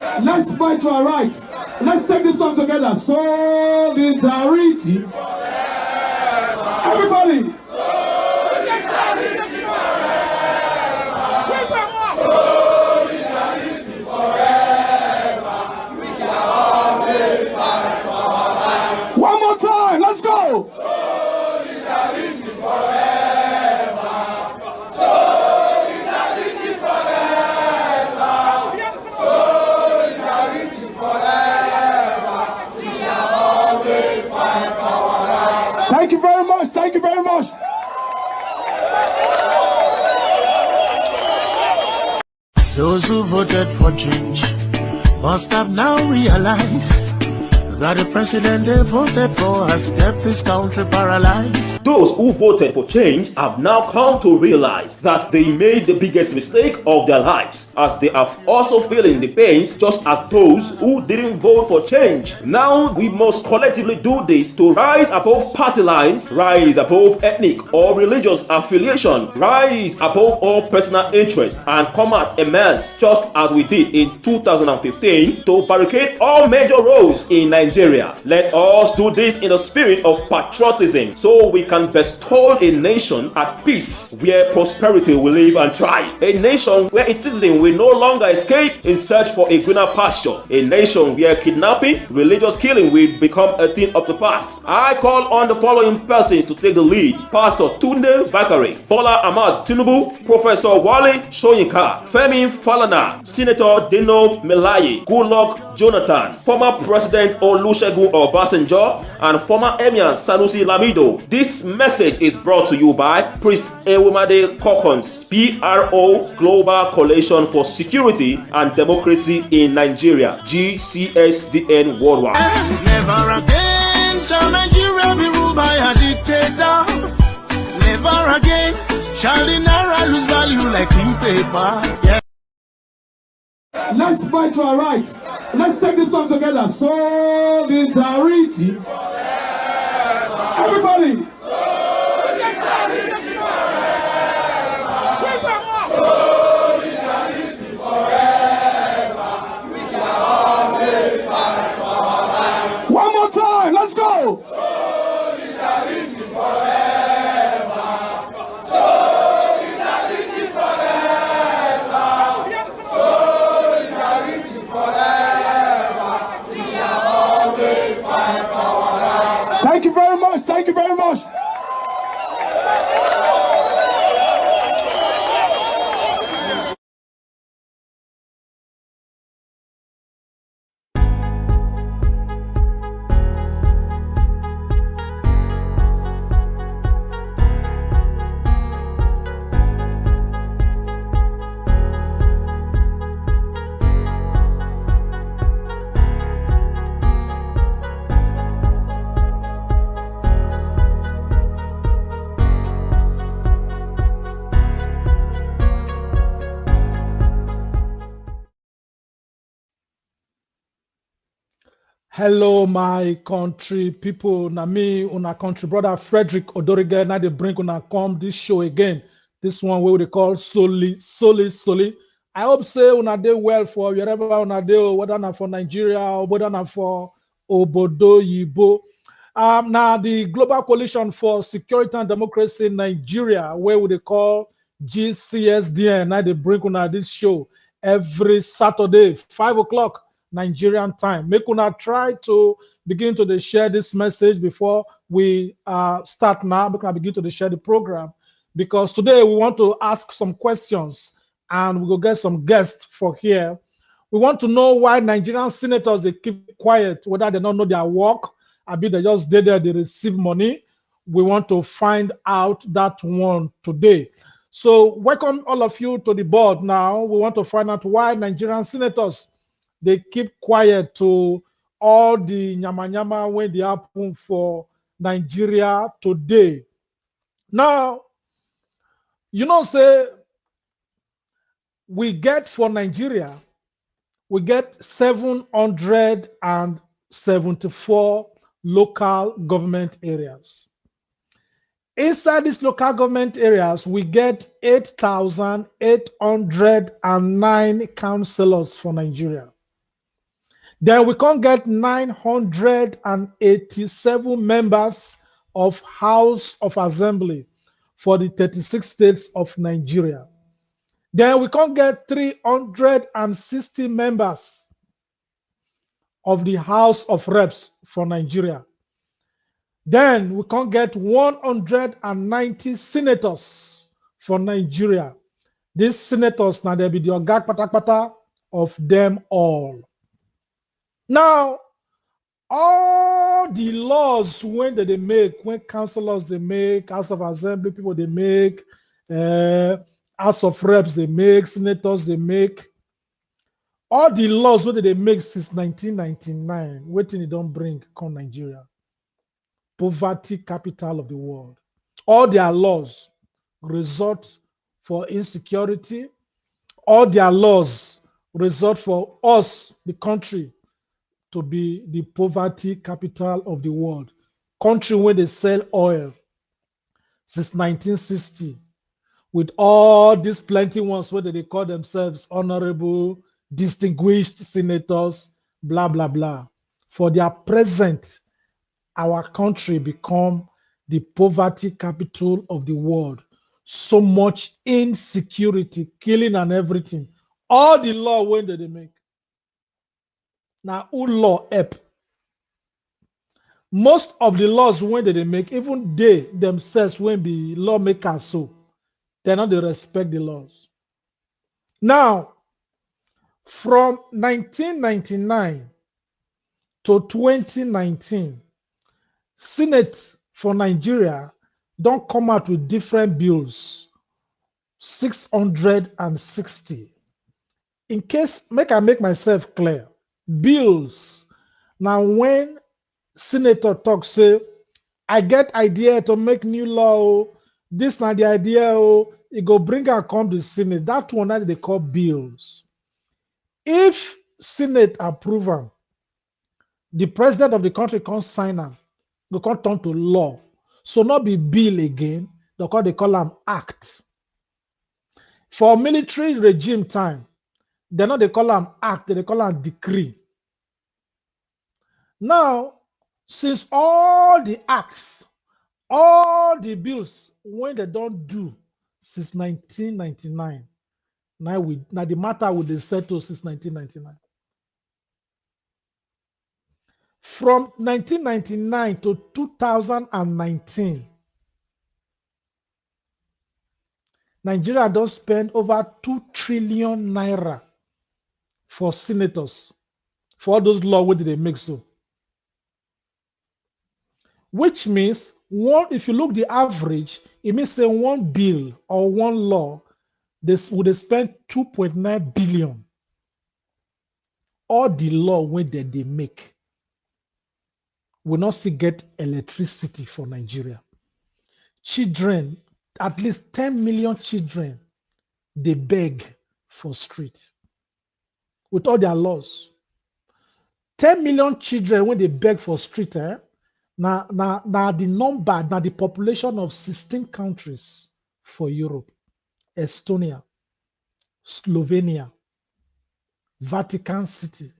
Let's fight to our rights. Let's take this song together. Solidarity. Everybody. One more time. Let's go. Solidarity forever. Solidarity forever. Solidarity forever. We shall always fight for our rights. Thank you very much. Thank you very much. Those who voted for change must have now realized that the president they voted for has kept this country paralyzed. Those who voted for change have now come to realize that they made the biggest mistake of their lives, as they are also feeling the pains just as those who didn't vote for change. Now we must collectively do this to rise above party lines, rise above ethnic or religious affiliation, rise above all personal interests, and come out a mess just as we did in 2015 to barricade all major roads in Nigeria. Let us do this in the spirit of patriotism so we can bestow a nation at peace where prosperity will live and thrive. A nation where its citizens will no longer escape in search for a greener pasture. A nation where kidnapping, religious killing will become a thing of the past. I call on the following persons to take the lead: Pastor Tunde Bakare, Bola Ahmad Tinubu, Professor Wale Soyinka, Femi Falana, Senator Dino Melaye, Goodluck Jonathan, former President Olusegun Obasanjo, and former Emir Sanusi Lamido. This message is brought to you by Priest Ewumade Kokons, PRO Global Coalition for Security and Democracy in Nigeria, GCSDN Worldwide. Never again shall Nigeria be ruled by a dictator. Never again shall the naira lose value like in paper. Yeah. Let's fight to our rights. Let's take this song together. Solidarity. Everybody. Solidarity forever. We shall always fight for our rights. One more time. Let's go. Solidarity forever. Solidarity forever. Solidarity forever. We shall always fight for our rights. Thank you very much. Thank you very much. Hello, my country people. Na me, una country brother Frederick Odorige. Now they bring una come this show again. This one where they call Soli. I hope say una dey well for wherever una dey, whether na for Nigeria or whether na for Obodo Yibo. Now the Global Coalition for Security and Democracy in Nigeria, where they call GCSDN. Now they bring una this show every Saturday, 5 o'clock. Nigerian time. Make una try to begin to share this message before we start now. Make una begin to share the program, because today we want to ask some questions and we will get some guests for here. We want to know why Nigerian senators they keep quiet, whether they don't know their work, or be they just did there, they receive money. We want to find out that one today. So welcome all of you to the board now. We want to find out why Nigerian senators they keep quiet to all the nyama when they happen for Nigeria today. Now, you know, say we get for Nigeria, we get 774 local government areas. Inside these local government areas, we get 8,809 councillors for Nigeria. Then we can't get 987 members of House of Assembly for the 36 states of Nigeria. Then we can't get 360 members of the House of Reps for Nigeria. Then we can't get 190 senators for Nigeria. These senators, now they'll be the ogag patakpata of them all. Now, all the laws when they make, when councillors they make, House of Assembly people they make, House of Reps they make, senators they make, all the laws when they make since 1999, waiting they don't bring come Nigeria. Poverty capital of the world. All their laws result for insecurity. All their laws result for us, the country, to be the poverty capital of the world. Country where they sell oil since 1960, with all these plenty ones where they call themselves honorable, distinguished senators, blah, blah, blah. For their present, our country become the poverty capital of the world. So much insecurity, killing and everything. All the law when they make. Now, who law help? Most of the laws when they make, even they themselves when be lawmakers, so they not they respect the laws. Now, from 1999 to 2019, Senate for Nigeria don't come out with different bills, 660. In case, I make myself clear, bills. Now, when senator talk say, I get idea to make new law, this not the idea, it go bring and come to Senate. That one that they call bills. If Senate approve them, the president of the country can't sign them, they can't turn to law. So not be bill again, they call them act. For military regime time, they not they call them act, they call them decree. Now, since all the acts, all the bills, when they don't do since 1999, now the matter will be settled since 1999. From 1999 to 2019, Nigeria don't spend over 2 trillion naira for senators, for all those laws, what did they make so? Which means, if you look the average, it means say one bill or one law, this would spend 2.9 billion. All the law when they make will not still get electricity for Nigeria. Children, at least 10 million children, they beg for street with all their laws. 10 million children when they beg for street, now the number, now the population of 16 countries for Europe: Estonia, Slovenia, Vatican City,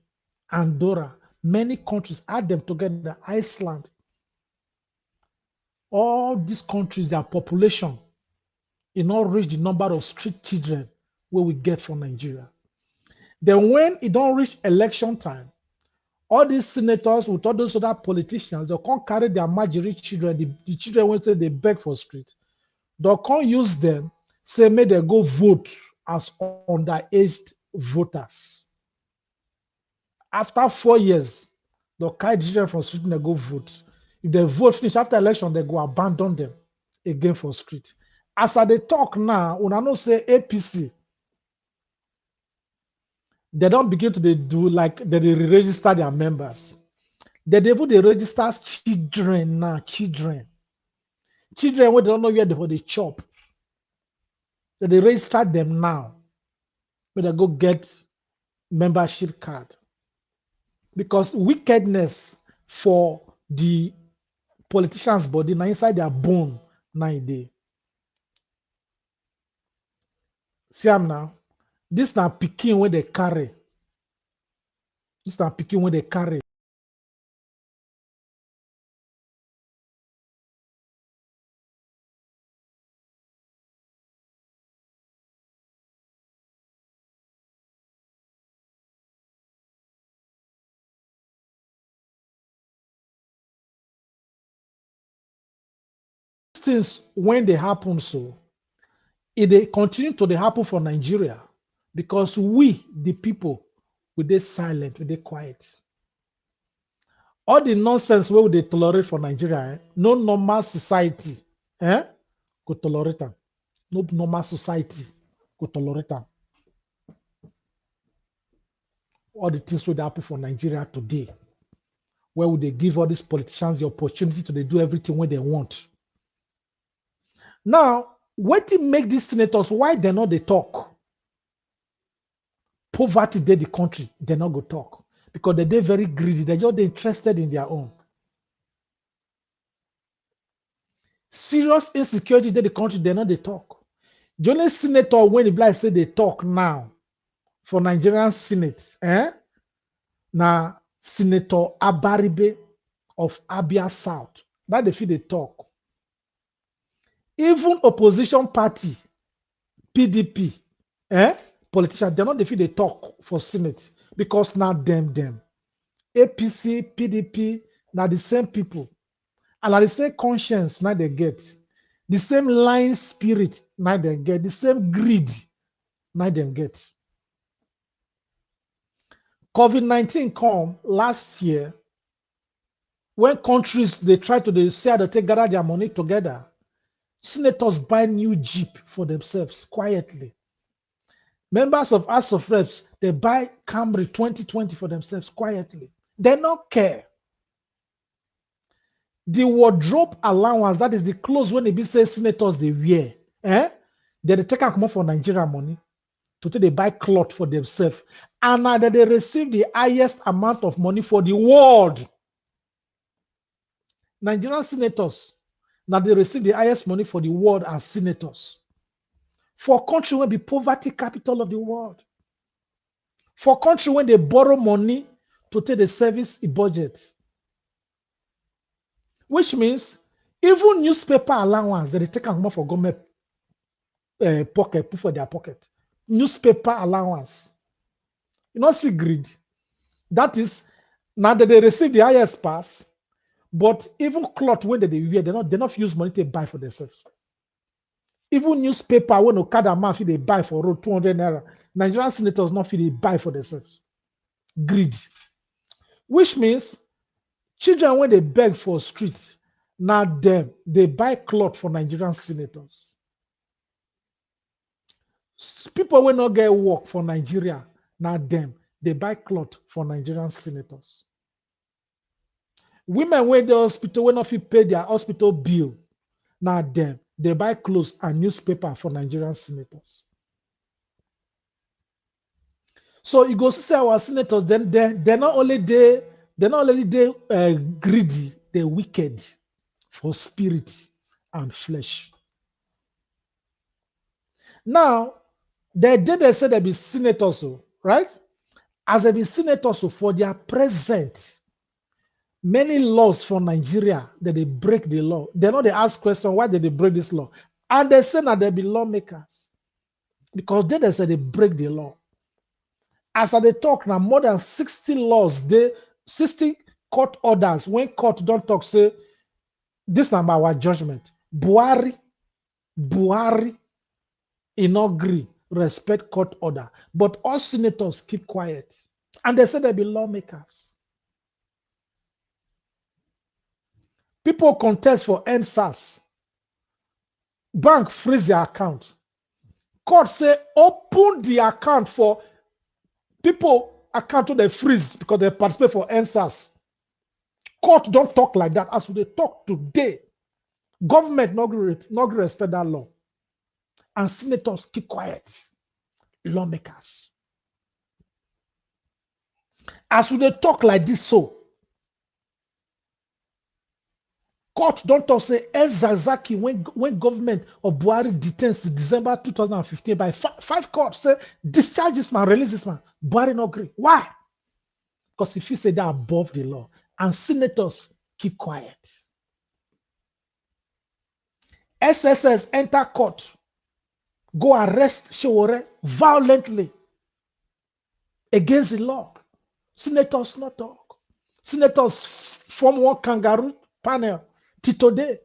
Andorra, many countries, add them together, Iceland. All these countries, their population, it not reach the number of street children where we get from Nigeria. Then when it don't reach election time, all these senators with all those other politicians, they can't carry their marginal children, the children when say they beg for street. They can't use them, say may they go vote as underaged voters. After 4 years, they'll carry children from street and they go vote. If they vote finish after election, they go abandon them again for street. As they talk now, when I know say APC, they don't begin to do like they re-register their members. They register children now, children when they don't know where they for the chop. They register them now, when they go get membership card. Because wickedness for the politicians' body now inside their bone 9 days. See am now. This now picking where they carry. This are picking when they carry. Things when they happen, so they continue to happen for Nigeria because we, the people, we they silent, we they quiet. All the nonsense where they tolerate for Nigeria, no normal society, could tolerate them. No normal society could tolerate them. All the things would happen for Nigeria today, where would they give all these politicians the opportunity to do everything when they want? Now, what to make these senators, why they not they talk? Poverty they the country, they not go talk. Because they're very greedy, they're just interested in their own. Serious insecurity they the country, they not they talk. The only senator when the black say they talk now for Nigerian Senate, now Senator Abaribe of Abia South. That they feel they talk. Even opposition party, PDP, politicians, they're not the feel they talk for Senate because now them. APC, PDP, now the same people. And now the same conscience now they get. The same lying spirit now they get. The same greed now them get. COVID-19 come last year when countries they try to say they take gather their money together. Senators buy new Jeep for themselves quietly. Members of House of Reps, they buy Camry 2020 for themselves quietly. They don't care. The wardrobe allowance, that is the clothes when they be say senators they wear, they take out more for Nigeria money to take they buy cloth for themselves. And now that they receive the highest amount of money for the world. Nigerian senators, now they receive the highest money for the world as senators. For country when be poverty capital of the world. For country when they borrow money to take the service budget. Which means even newspaper allowance that they take out more for government pocket, put for their pocket. Newspaper allowance. You know, see greed. That is now that they receive the highest pass. But even cloth when they wear, they not use money to buy for themselves. Even newspaper when Okada man feel they buy for road 200 naira. Nigerian senators not feel they buy for themselves. Greed. Which means children when they beg for streets, now them they buy cloth for Nigerian senators. People will not get work for Nigeria, now them they buy cloth for Nigerian senators. Women when the hospital when not pay their hospital bill, now them they buy clothes and newspaper for Nigerian senators. So you go see our senators, then they're not only greedy, they're wicked for spirit and flesh. Now, they say they be senators, right? As they be senators for their present. Many laws for Nigeria that they break the law. They know they ask questions, why did they break this law? And they say that they be lawmakers. Because they say they break the law. As they talk now, more than 60 laws, 60 court orders, when court don't talk, say, this is not our judgment. Buhari, he not agree, respect court order. But all senators keep quiet. And they say they be lawmakers. People contest for NSAS. Bank freeze their account. Court say open the account for people account to the freeze because they participate for NSAS. Court don't talk like that. As they talk today, government not respect that law. And senators keep quiet. Lawmakers. As they talk like this, so court don't talk say Zazaki when government of Buhari detains December 2015 by five courts say discharge this man, release this man. Buhari not agree. Why? because if you say they're above the law, and senators keep quiet. SSS enter court, go arrest Showore violently against the law. Senators not talk. Senators form one kangaroo panel till today.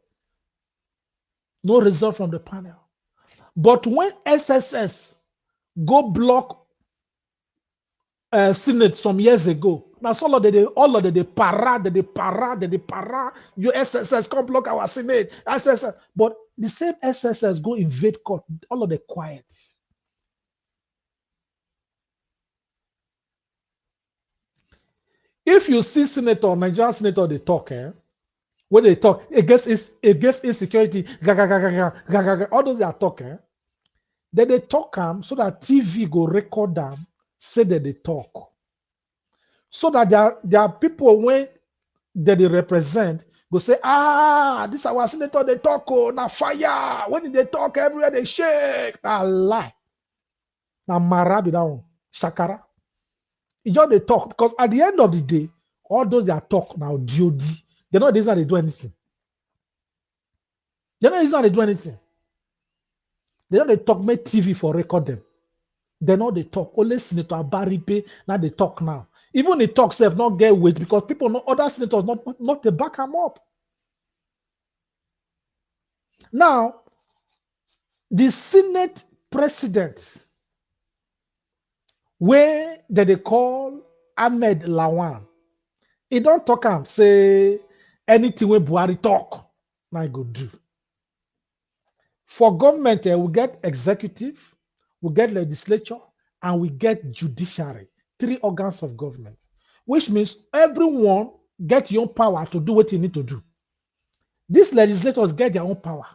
No result from the panel. But when SSS go block Senate some years ago, now all of the para, your SSS come block our Senate, SSS. But the same SSS go invade court, all of the quiet. If you see Nigerian senator, they talk, when they talk against insecurity, all those they are talking, then they talk so that TV go record them, say that they talk. So that there are people when that they represent go say, this our senator, they talk, now fire. When they talk, everywhere they shake. Now lie. Now marabi down, shakara. It's just they talk, because at the end of the day, all those that talk now, DOD, they're not they do anything. They're not they do anything. They don't they talk, make TV for record them. They're not they talk. Only Senator Baripe, now they talk now. Even the talk self not get weight because people know other senators not they back them up. Now, the Senate president, where they call Ahmed Lawan, he don't talk and say anything when Buhari talk, I go do. For government, we get executive, we get legislature, and we get judiciary, 3 organs of government, which means everyone get your own power to do what you need to do. These legislators get their own power.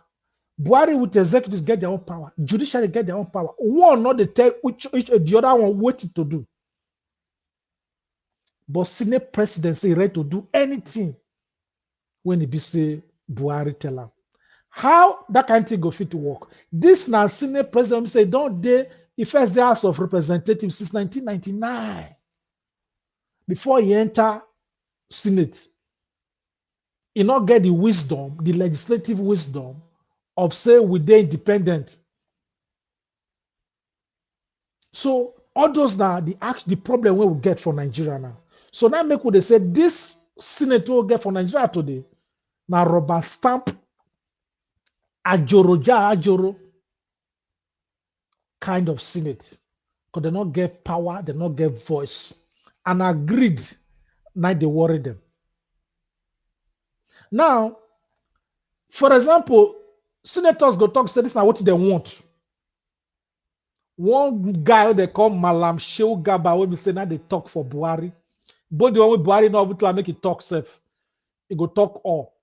Buhari with executives get their own power. Judiciary get their own power. One not the tell which the other one waiting to do. But Senate presidency ready to do anything when it be say Buhari tell them. How that kind of thing go fit to work? This now Senate president say don't they the first the House of Representatives since 1999 before he enter Senate. He not get the wisdom, the legislative wisdom of say we they independent. So all those now the problem we will get for Nigeria now. So now make what they say this Senate will get for Nigeria today. Now rubber stamp ajoro kind of Senate. Because they not get power, they not get voice. And agreed, now they worry them. Now, for example, senators go talk, say this is what they want. One guy they call Malam Shehu Gaba, when we say now they talk for Buhari. But the one with Buhari now will make it talk safe. He go talk all.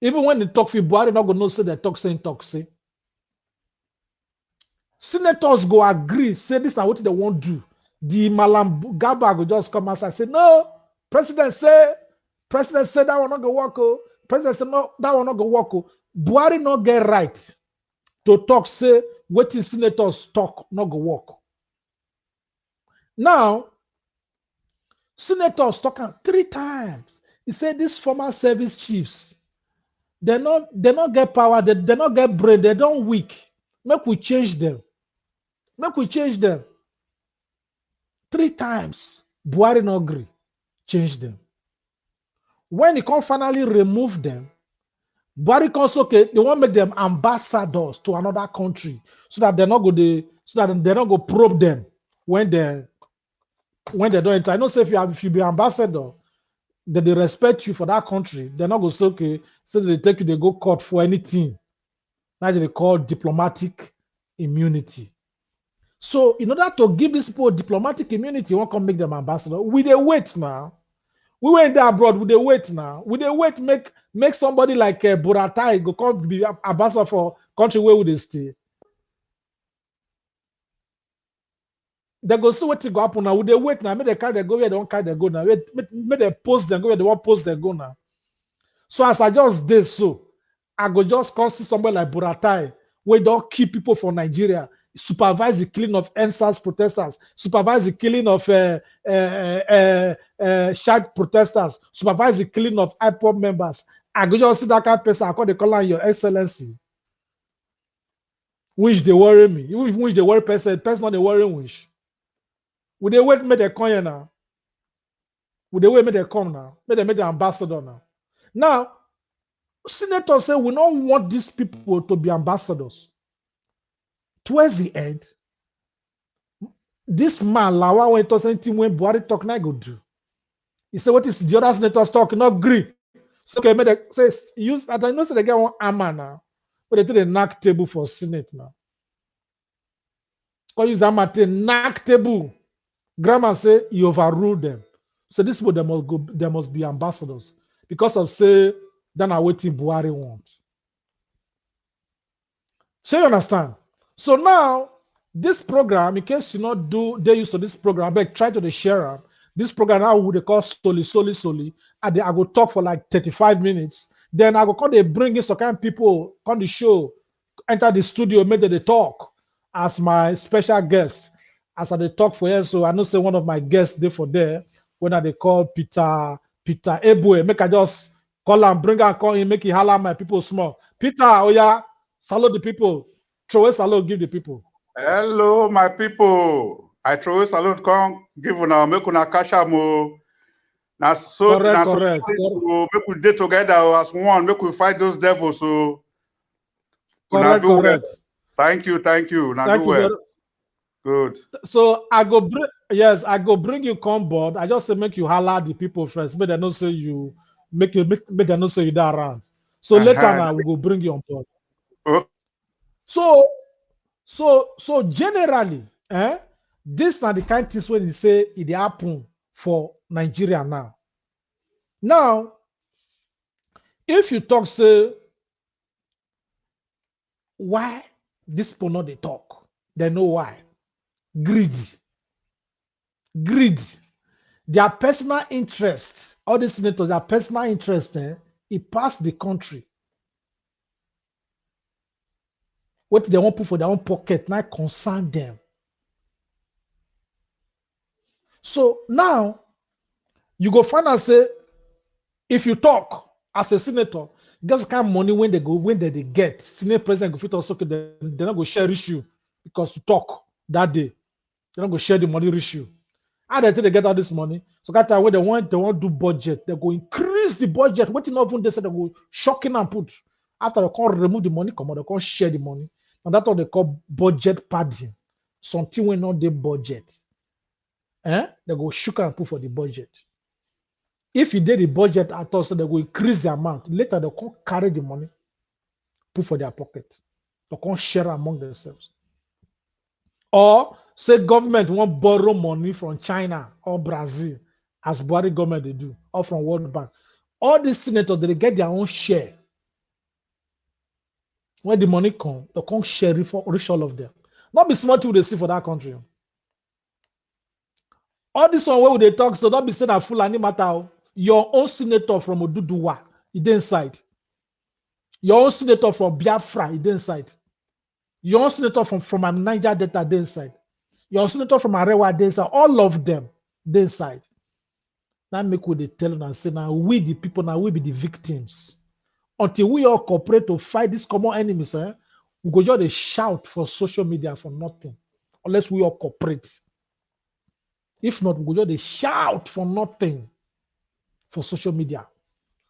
Even when they talk for Buhari, not gonna say they talk say. Senators go agree, say this is what they want to do. The Malam Gaba go just come outside say, no, president say that one not go work. President say no, that one not go work. Buhari not get right to talk, say what the senators talk, not go work. Now, senators talking 3 times. He said these former service chiefs, they not get power, they not get brain, they don't weak. Make we change them. 3 times. Buhari not agree. Change them. When he can finally remove them, Buhari comes okay, they want to make them ambassadors to another country so that they're not go probe them when they don't enter. I know say if you be ambassador, that they respect you for that country, they're not going to say okay, so they take you, they go court for anything. That's what they call diplomatic immunity. So in order to give these people diplomatic immunity, we can make them ambassador. We they wait now. We went there abroad. We they wait now. We they wait make somebody like Buratai go come be ambassador for country where would they stay. They go see what to go happen now. We they wait now. Make they carry they go where they don't carry they go now. Make they post them go where they want post they go now. So as I just did so, I go just come see somebody like Buratai where don't keep people for Nigeria. supervise the killing of NSAS protesters, supervise the killing of child protesters, supervise the killing of IPOB members. I go just see that kind of person, I call the call Your Excellency. Which they worry me. Even which they worry person not they worry which. Would they wait make they come here now? Would they wait make they come now? Make they make the ambassador now. Now, senators say we don't want these people to be ambassadors. Towards the end, this man, Lawa, when he talks anything when Buhari talk, now go do. He said, what is the other senators talk? Not agree. So okay, make they say use. I know say they get one armor now, but they do the knock table for Senate now. Because use armor to knock table. Grammar say you overrule them. So this people they must go. They must be ambassadors because of say then I waiting Buhari wants. So you understand? So now this program, in case you not do they used to this program, but try to the share this program now would they call Soli, and I go talk for like 35 minutes. Then I go call they bring in some kind of people on the show, enter the studio, make they talk as my special guest. As I they talk for here, so I know say one of my guests there for there when they call Peter Ebue. Make I just call and bring and call him, make he holler my people small. Peter, oh yeah, salute the people. Throw a salute, give the people. Hello, my people. I throw a salute, come give una make una cash mo. Now so Correct. Make we day together as one, make we fight those devils. So correct. Well. Thank you. Now do well. Good. So I go bring you on board. I just say make you holler the people first. But they don't say you make them not say you that around. So later now we go bring you on board. Okay. So generally, this are the kind of things when you say it happen for Nigeria now. Now, if you talk, say, why this people not they talk? They know why. Greedy. Their personal interest, all the senators, their personal interest, it passed the country. What they want put for their own pocket now concern them. So now you go find and say, if you talk as a senator, guess kind of money when they get. Senate president go fit also they're not go share issue because you talk that day. They're not go share the money issue. How they get all this money? So that time when they want do budget, they go increase the budget. What not even they say they go shocking and put. After they can't remove the money, come on, they can't share the money. And that's what they call budget padding. Something when not the budget. They go shook and put for the budget. If you did the budget at all, so they will increase the amount. Later, they can't carry the money, put for their pocket. They can't share among themselves. Or say government won't borrow money from China or Brazil, as Buhari government they do, or from World Bank. All these senators, they get their own share. When the money comes, they can't share it for reach all of them. Not be smart to they see for that country. All this one where they talk, so don't be saying that full any matter. Your own senator from Oduduwa, he dey inside. Your own senator from Biafra, he dey inside. Your own senator from Niger Delta, dey inside. Your own senator from Arewa, dey inside. All of them, dey inside. Now make what they tell them and say, now we the people, now we be the victims. Until we all cooperate to fight these common enemies, we go just shout for social media for nothing. Unless we all cooperate. If not, we go just shout for nothing. For social media.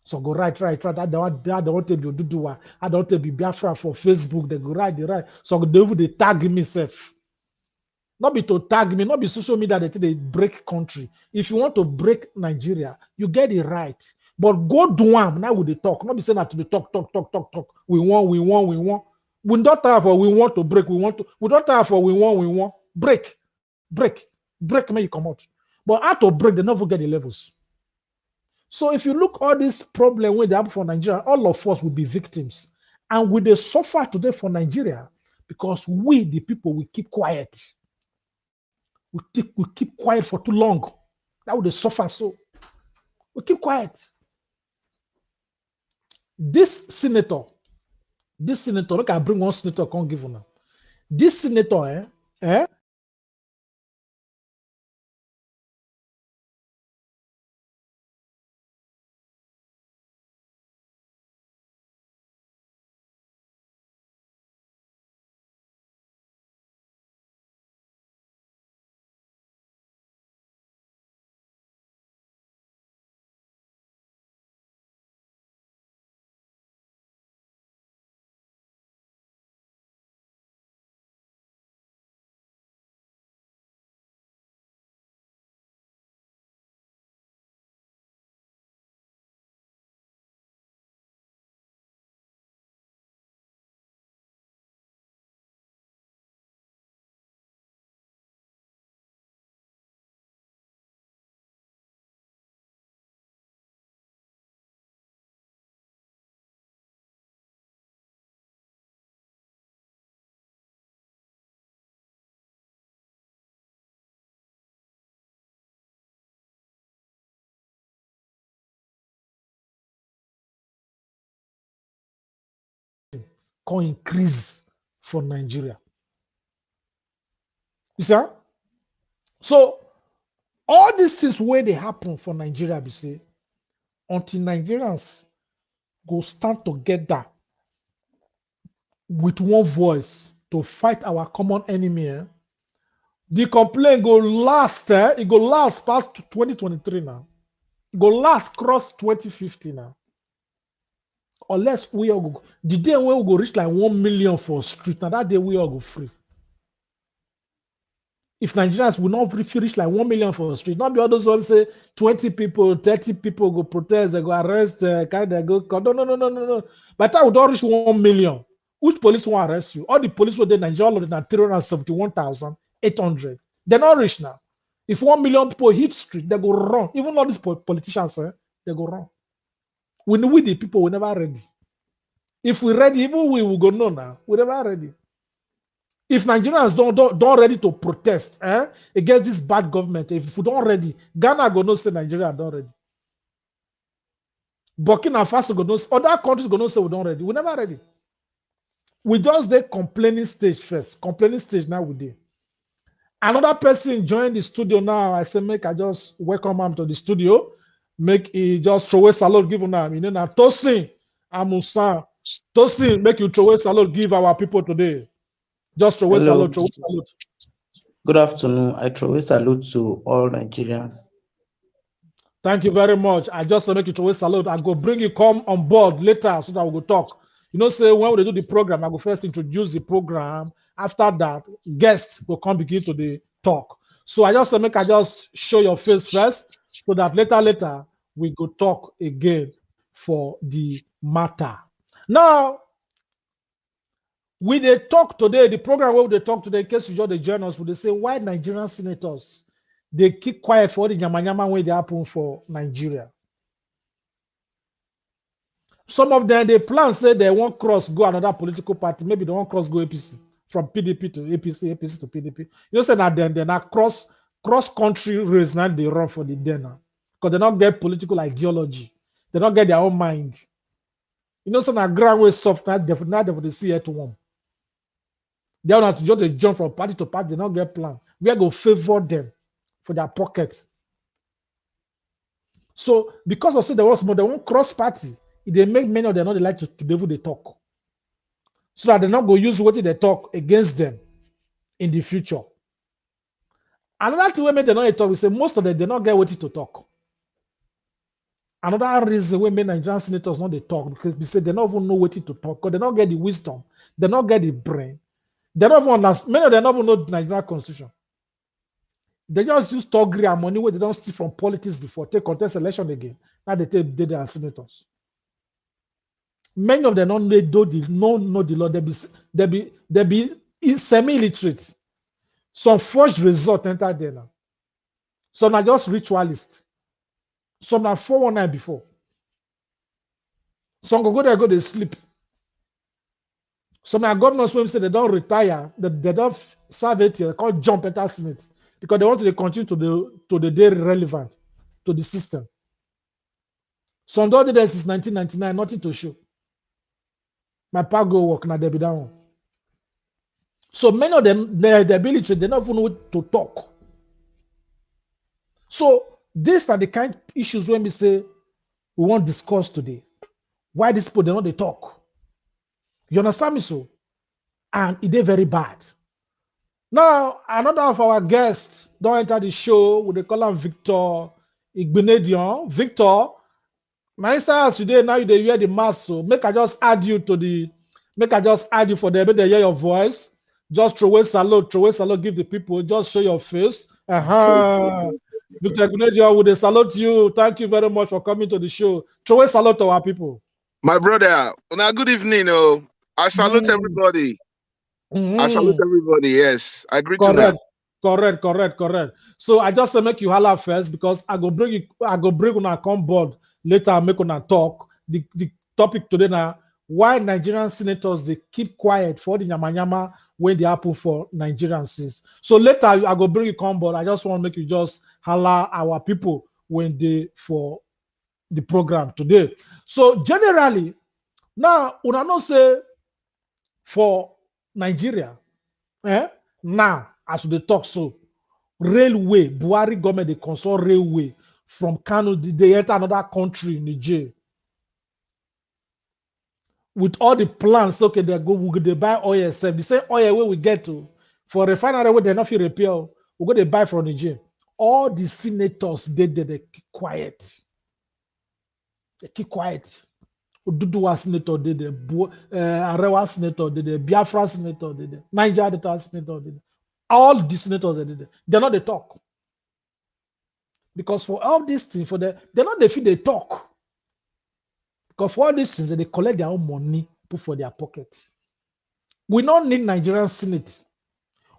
So go right. I don't want to be Oduduwa. I don't want to be Biafra for Facebook. They go right. So they tag me self. Not be to tag me, not be social media that they break country. If you want to break Nigeria, you get it right. But go do them now with the talk. Not be saying that to be talk. We want. We don't have for we want to break. We don't have for we want. Break. May you come out. But how to break, they never get the levels. So if you look all this problem when they happen for Nigeria, all of us will be victims. And will they suffer today for Nigeria? Because we, the people, we keep quiet. We keep quiet for too long. That would they suffer so. We keep quiet. This senator, look, I bring one senator, I can't give him now. This senator, can increase for Nigeria. You see? So all these things where they happen for Nigeria, we say, until Nigerians go stand together with one voice to fight our common enemy, the complaint go last, it go last past 2023 now. It go last cross 2050 now. Unless we all go, the day when we go reach like 1 million for street, now that day we all go free. If Nigerians will not reach like 1 million for the street, not be all those who say 20 people, 30 people go protest, they go arrest, carry they go. No. By the time we don't reach 1 million, which police will arrest you? All the police were there in Nigeria, all of them 371,800. They're not rich now. If 1 million people hit street, they go run. Even all these politicians, they go run. We the people, we never ready. If we ready, even we will go no now. We never ready. If Nigerians don't ready to protest against this bad government, if we don't ready, Ghana go no say Nigeria don't ready. Burkina Faso go no, other countries go no say we don't ready. We never ready. We just the complaining stage first. Complaining stage now we did. Another person joined the studio now. I say make I just welcome him to the studio. Make he just throw a salute give him now. You know now Tosin Amusan. Tosin, make you throw a salute give our people today. Just throw a salute, throw a salute. Good afternoon. I throw a salute to all Nigerians. Thank you very much. I just make you throw a salute. I go bring you come on board later so that we go talk. You know, say when we do the program, I go first introduce the program. After that, guests will come begin to the talk. So I just make I just show your face first, so that later we go talk again for the matter. Now, we they talk today, the program where they talk today, in case you join the journals, they say why Nigerian senators they keep quiet for the nyama when they happen for Nigeria. Some of them they plan say they won't cross go another political party, maybe they won't cross go APC from PDP to APC, APC to PDP. You know, say that then they're not cross country race now they run for the dinner because they don't get political ideology, they don't get their own mind. You know, so now ground way soft now they see it to one. They don't have to just jump from party to party. They don't get plan. We are going to favor them for their pocket. So because of say there was more, they won't cross party. They make many of them not like to devil they talk, so that they're not going to use what they talk against them in the future. Another thing we make them not talk, we say most of them they not get what to talk. Another reason we make Nigerian senators not they talk because we say they don't even know what to talk because they don't get the wisdom, they don't get the brain. They don't even understand. Many of them don't even know the Nigerian constitution. They just use toggery and money where they don't steal from politics before, take contest election again. Now they are senators. Many of them don't know the law. They be semi-illiterate. Some forged result enter there now. Some are just ritualists. Some are 419 before. Some go there, they sleep. Some are governors when say they don't retire, they don't serve it here, they call jump enter Senate because they want to continue to the day relevant to the system. Some don't do that since 1999, nothing to show. My pa go work now, they be down. So many of them, the ability, they don't even know to talk. So these are the kind of issues when we say we want to discuss today. Why these people, they know they talk. You understand me so? And it is very bad. Now, another of our guests don't enter the show. They call him Victor Igbenedion. Victor, my stars today, now you hear the mask. So make I just add you to the, make I just add you for them. Make they hear your voice. Just throw away salute, give the people. Just show your face. Victor Igbenedion, would they salute you? Thank you very much for coming to the show. Throw away salute to our people. My brother, now good evening. Oh, I salute everybody. I salute everybody. Yes, I greet you now. Correct. So I just make you holla first because I go bring on come board later. Make on talk. The topic today now: why Nigerian senators they keep quiet for the nyama when they happen for Nigerians. So later I go bring you come board. I just want to make you just holla our people when they for the program today. So generally, now una know say for Nigeria, now as they talk so, railway, Buhari government they consult railway from Kano, they enter another country, Niger. With all the plans, okay, they buy oil self. The same oil where we get to for refinery where they not feel repair, we go they buy from Niger. All the senators they keep quiet. They keep quiet. Oduduwa senator did the Arewa senator did the Biafra senator did the Niger Delta senator did. All the senators they did. They're not they talk. Because for all these things, for they're not the feel they talk. Because for all these things, they collect their own money, put for their pocket. We don't need Nigerian Senate.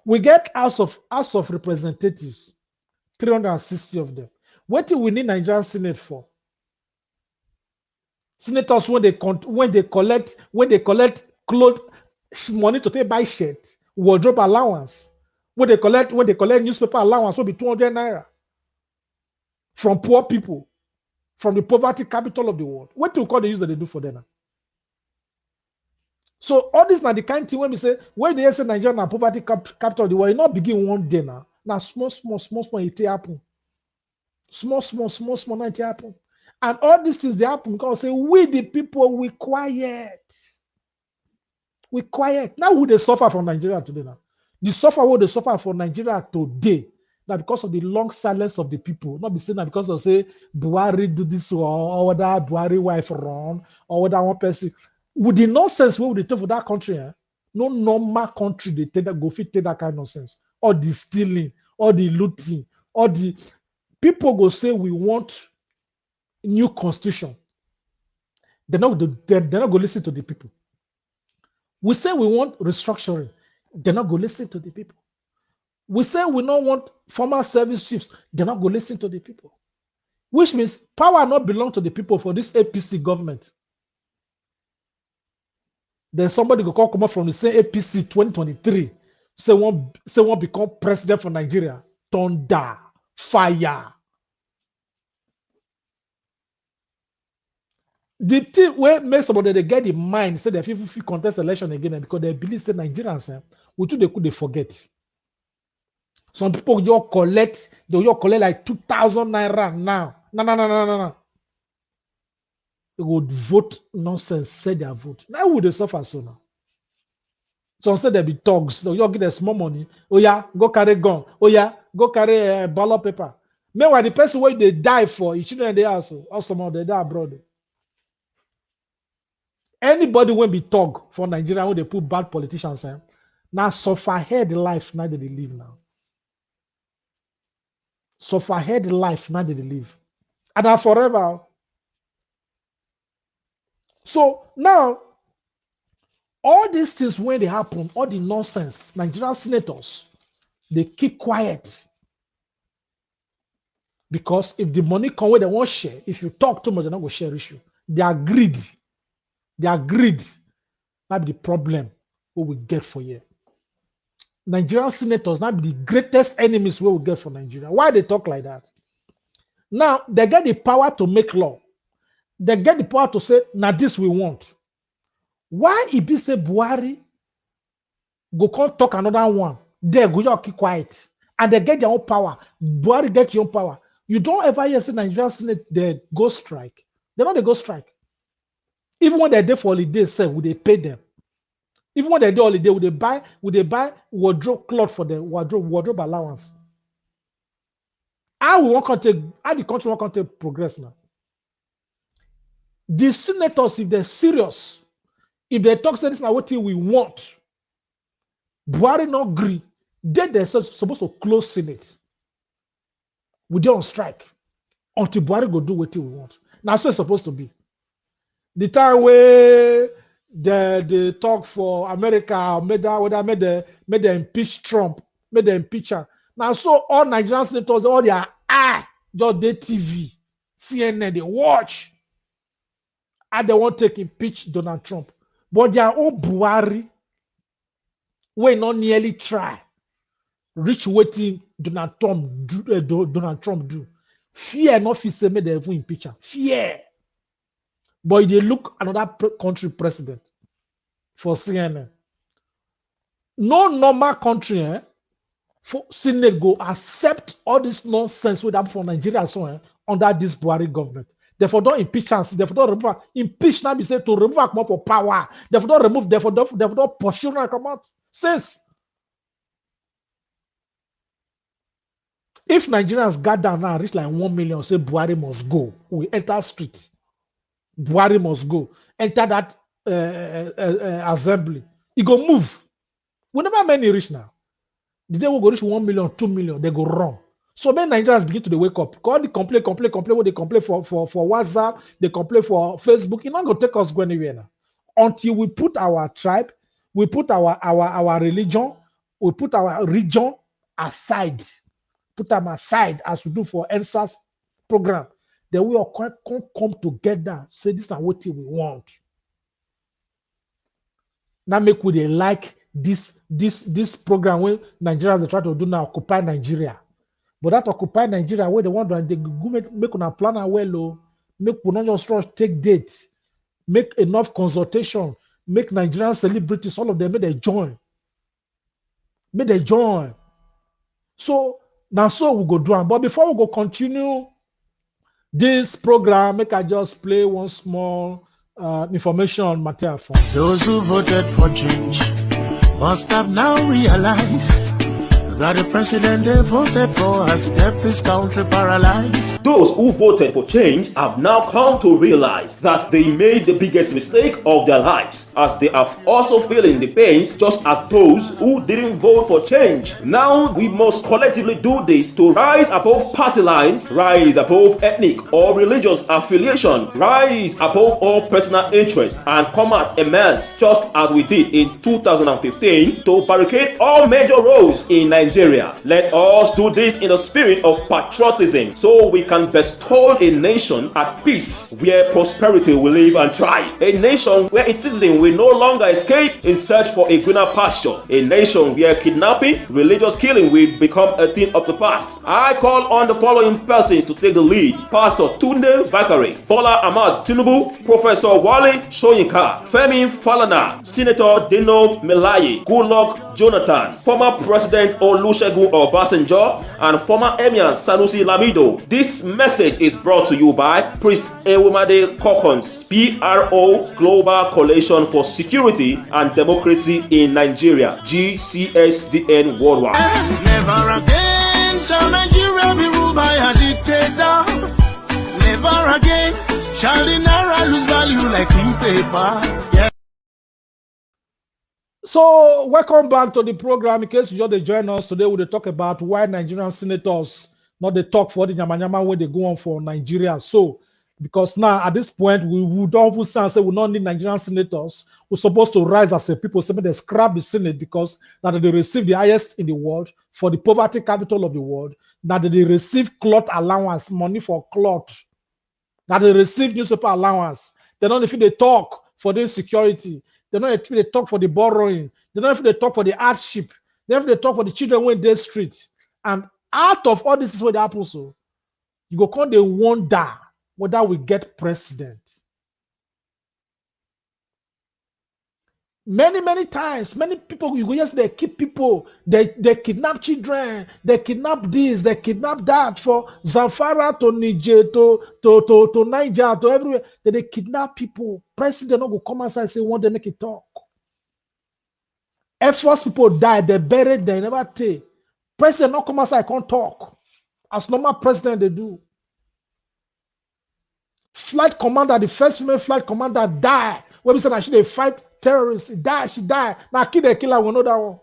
We get House of Representatives, 360 of them. What do we need Nigerian Senate for? Senators when they collect clothes money to buy shirt, wardrobe allowance, when they collect newspaper allowance will be 200 naira from poor people, from the poverty capital of the world. What do you call the use that they do for them? So all this now the kind of thing when we say when they say Nigeria and poverty capital of the world, it not begin one day now. Now small it happen. Small it happen. And all these things they happen because say we the people we quiet. We quiet. Now who they suffer from Nigeria today now? The suffer for Nigeria today. Now because of the long silence of the people. Not be saying that because of say Buhari do this or that Buhari wife run or that one person. With the nonsense what would they take for that country? No normal country they take that go fit take that kind of nonsense. All the stealing, all the looting, all the people go say we want new constitution. They're not going to listen to the people. We say we want restructuring. They're not going to listen to the people. We say we don't want former service chiefs. They're not going to listen to the people. Which means power not belong to the people for this APC government. Then somebody go come up from the same APC 2023. Say one become president for Nigeria. Thunder, fire. The thing where make somebody they get in mind say that if we contest election again because they believe say Nigerians which they could forget. Some people just collect like 2,000 naira now. No. They would vote nonsense, say their vote. Now would they suffer so now? Some say they be thugs. They all get their small money. Oh yeah, go carry gun. Oh yeah, go carry ballot paper. Meanwhile, the person where they die for, it shouldn't they also. Or some of they die abroad. Anybody will be thug for Nigeria when they put bad politicians now suffer head life now that they live now. Suffer head life now that they live. And are forever. So now all these things when they happen, all the nonsense, Nigerian senators, they keep quiet. Because if the money come where they won't share, if you talk too much, they're not going to share issue. They are greedy. That be the problem what we get for you. Nigerian senators now be the greatest enemies we will get for Nigeria. Why they talk like that? Now they get the power to make law. They get the power to say, now this we want. Why it be say Buhari, go come talk another one. They go just keep quiet. And they get their own power. Buhari get your own power. You don't ever hear say Nigerian Senate they go strike. They know they go strike. Even when they're there for holiday, say, would they pay them? Even when they do holiday, would they buy wardrobe cloth for them, wardrobe allowance? How the country won't take progress now? The senators, if they're serious, if they talk say this is what we want, Buhari not agree, they're supposed to close Senate. We dey on strike until Buhari go do what we want. Now so it's supposed to be. The time where they talk for America, made them impeach Trump, made them impeach her. Now so all Nigerian senators, all their just the TV, CNN, they watch. And they want to take impeach Donald Trump. But their own Buhari will not nearly try. Reach waiting Donald Trump do. Fear not fi say make them even impeach her. Fear. But they look another country president for CNN. No normal country for Senate go accept all this nonsense with them for Nigeria so under this Buhari government. Therefore, don't impeach us. Therefore, don't remove her. Impeach now be said to remove her come out for power. Therefore, don't remove. Therefore, don't pursue her come out. Since if Nigerians got down now and reach like 1 million, say Buhari must go. We enter street. Buhari must go. Enter that assembly. He go move. We never many reach now. The day we go reach 1 million, 2 million, they go wrong. So many Nigerians begin to wake up. All the complain, what they complain for WhatsApp, they complain for Facebook. It's not going to take us go anywhere now. Until we put our tribe, we put our religion, we put our region aside. Put them aside as we do for NSAS program. Then we all come together, say this is what we want. Now make we they like this program where Nigerians they try to do now, occupy Nigeria. But that occupy Nigeria where they want to they go make on a plan well, make we not just rush take dates, make enough consultation, make Nigerian celebrities, all of them, make they join. Make they join. So now so we go do it. But before we go continue this program, make I just play one small information material for those who voted for change must have now realized that the president they voted for has kept this country paralyzed. Those who voted for change have now come to realize that they made the biggest mistake of their lives, as they are also feeling the pains just as those who didn't vote for change. Now we must collectively do this to rise above party lines, rise above ethnic or religious affiliation, rise above all personal interests, and come out a mess just as we did in 2015 to barricade all major roads in Nigeria. Let us do this in the spirit of patriotism so we can bestow a nation at peace where prosperity will live and thrive. A nation where its citizens will no longer escape in search for a greener pasture. A nation where kidnapping, religious killing will become a thing of the past. I call on the following persons to take the lead: Pastor Tunde Bakare, Bola Ahmad Tinubu, Professor Wale Soyinka, Femi Falana, Senator Dino Melaye, Goodluck Jonathan, former President Olusegun Obasanjo, and former Emir Sanusi Lamido. This message is brought to you by Priest Ewumade Kokons, PRO Global Coalition for Security and Democracy in Nigeria, GCSDN Worldwide. Never again shall Nigeria be ruled by a dictator. Never again shall the naira lose value like clean paper. Yeah. So, welcome back to the program. In case you just join us today, we'll talk about why Nigerian senators not they talk for the nyama when they go on for Nigeria. So, because now at this point, we would all say we don't need Nigerian senators. We're supposed to rise as a people, so they scrap the Senate because now they receive the highest in the world for the poverty capital of the world. Now they receive cloth allowance, money for cloth. Now they receive newspaper allowance. They don't if they talk for the insecurity. They don't if they talk for the borrowing. They don't if they talk for the hardship. They don't if they talk for the children when they street. And out of all this is what happens. So you go come they wonder whether we get president. Many times, many people, you go, yes, they keep people, they kidnap children, they kidnap this, they kidnap that for Zamfara to Niger, to Niger, to everywhere. They kidnap people. President don't go come outside and say, want to make it talk. Air Force people die, they buried, they never take. President not come outside, can't talk. As normal president they do. Flight commander, the first female flight commander died. When we said that she fight terrorists, she died. Now kill the killer, we know that one.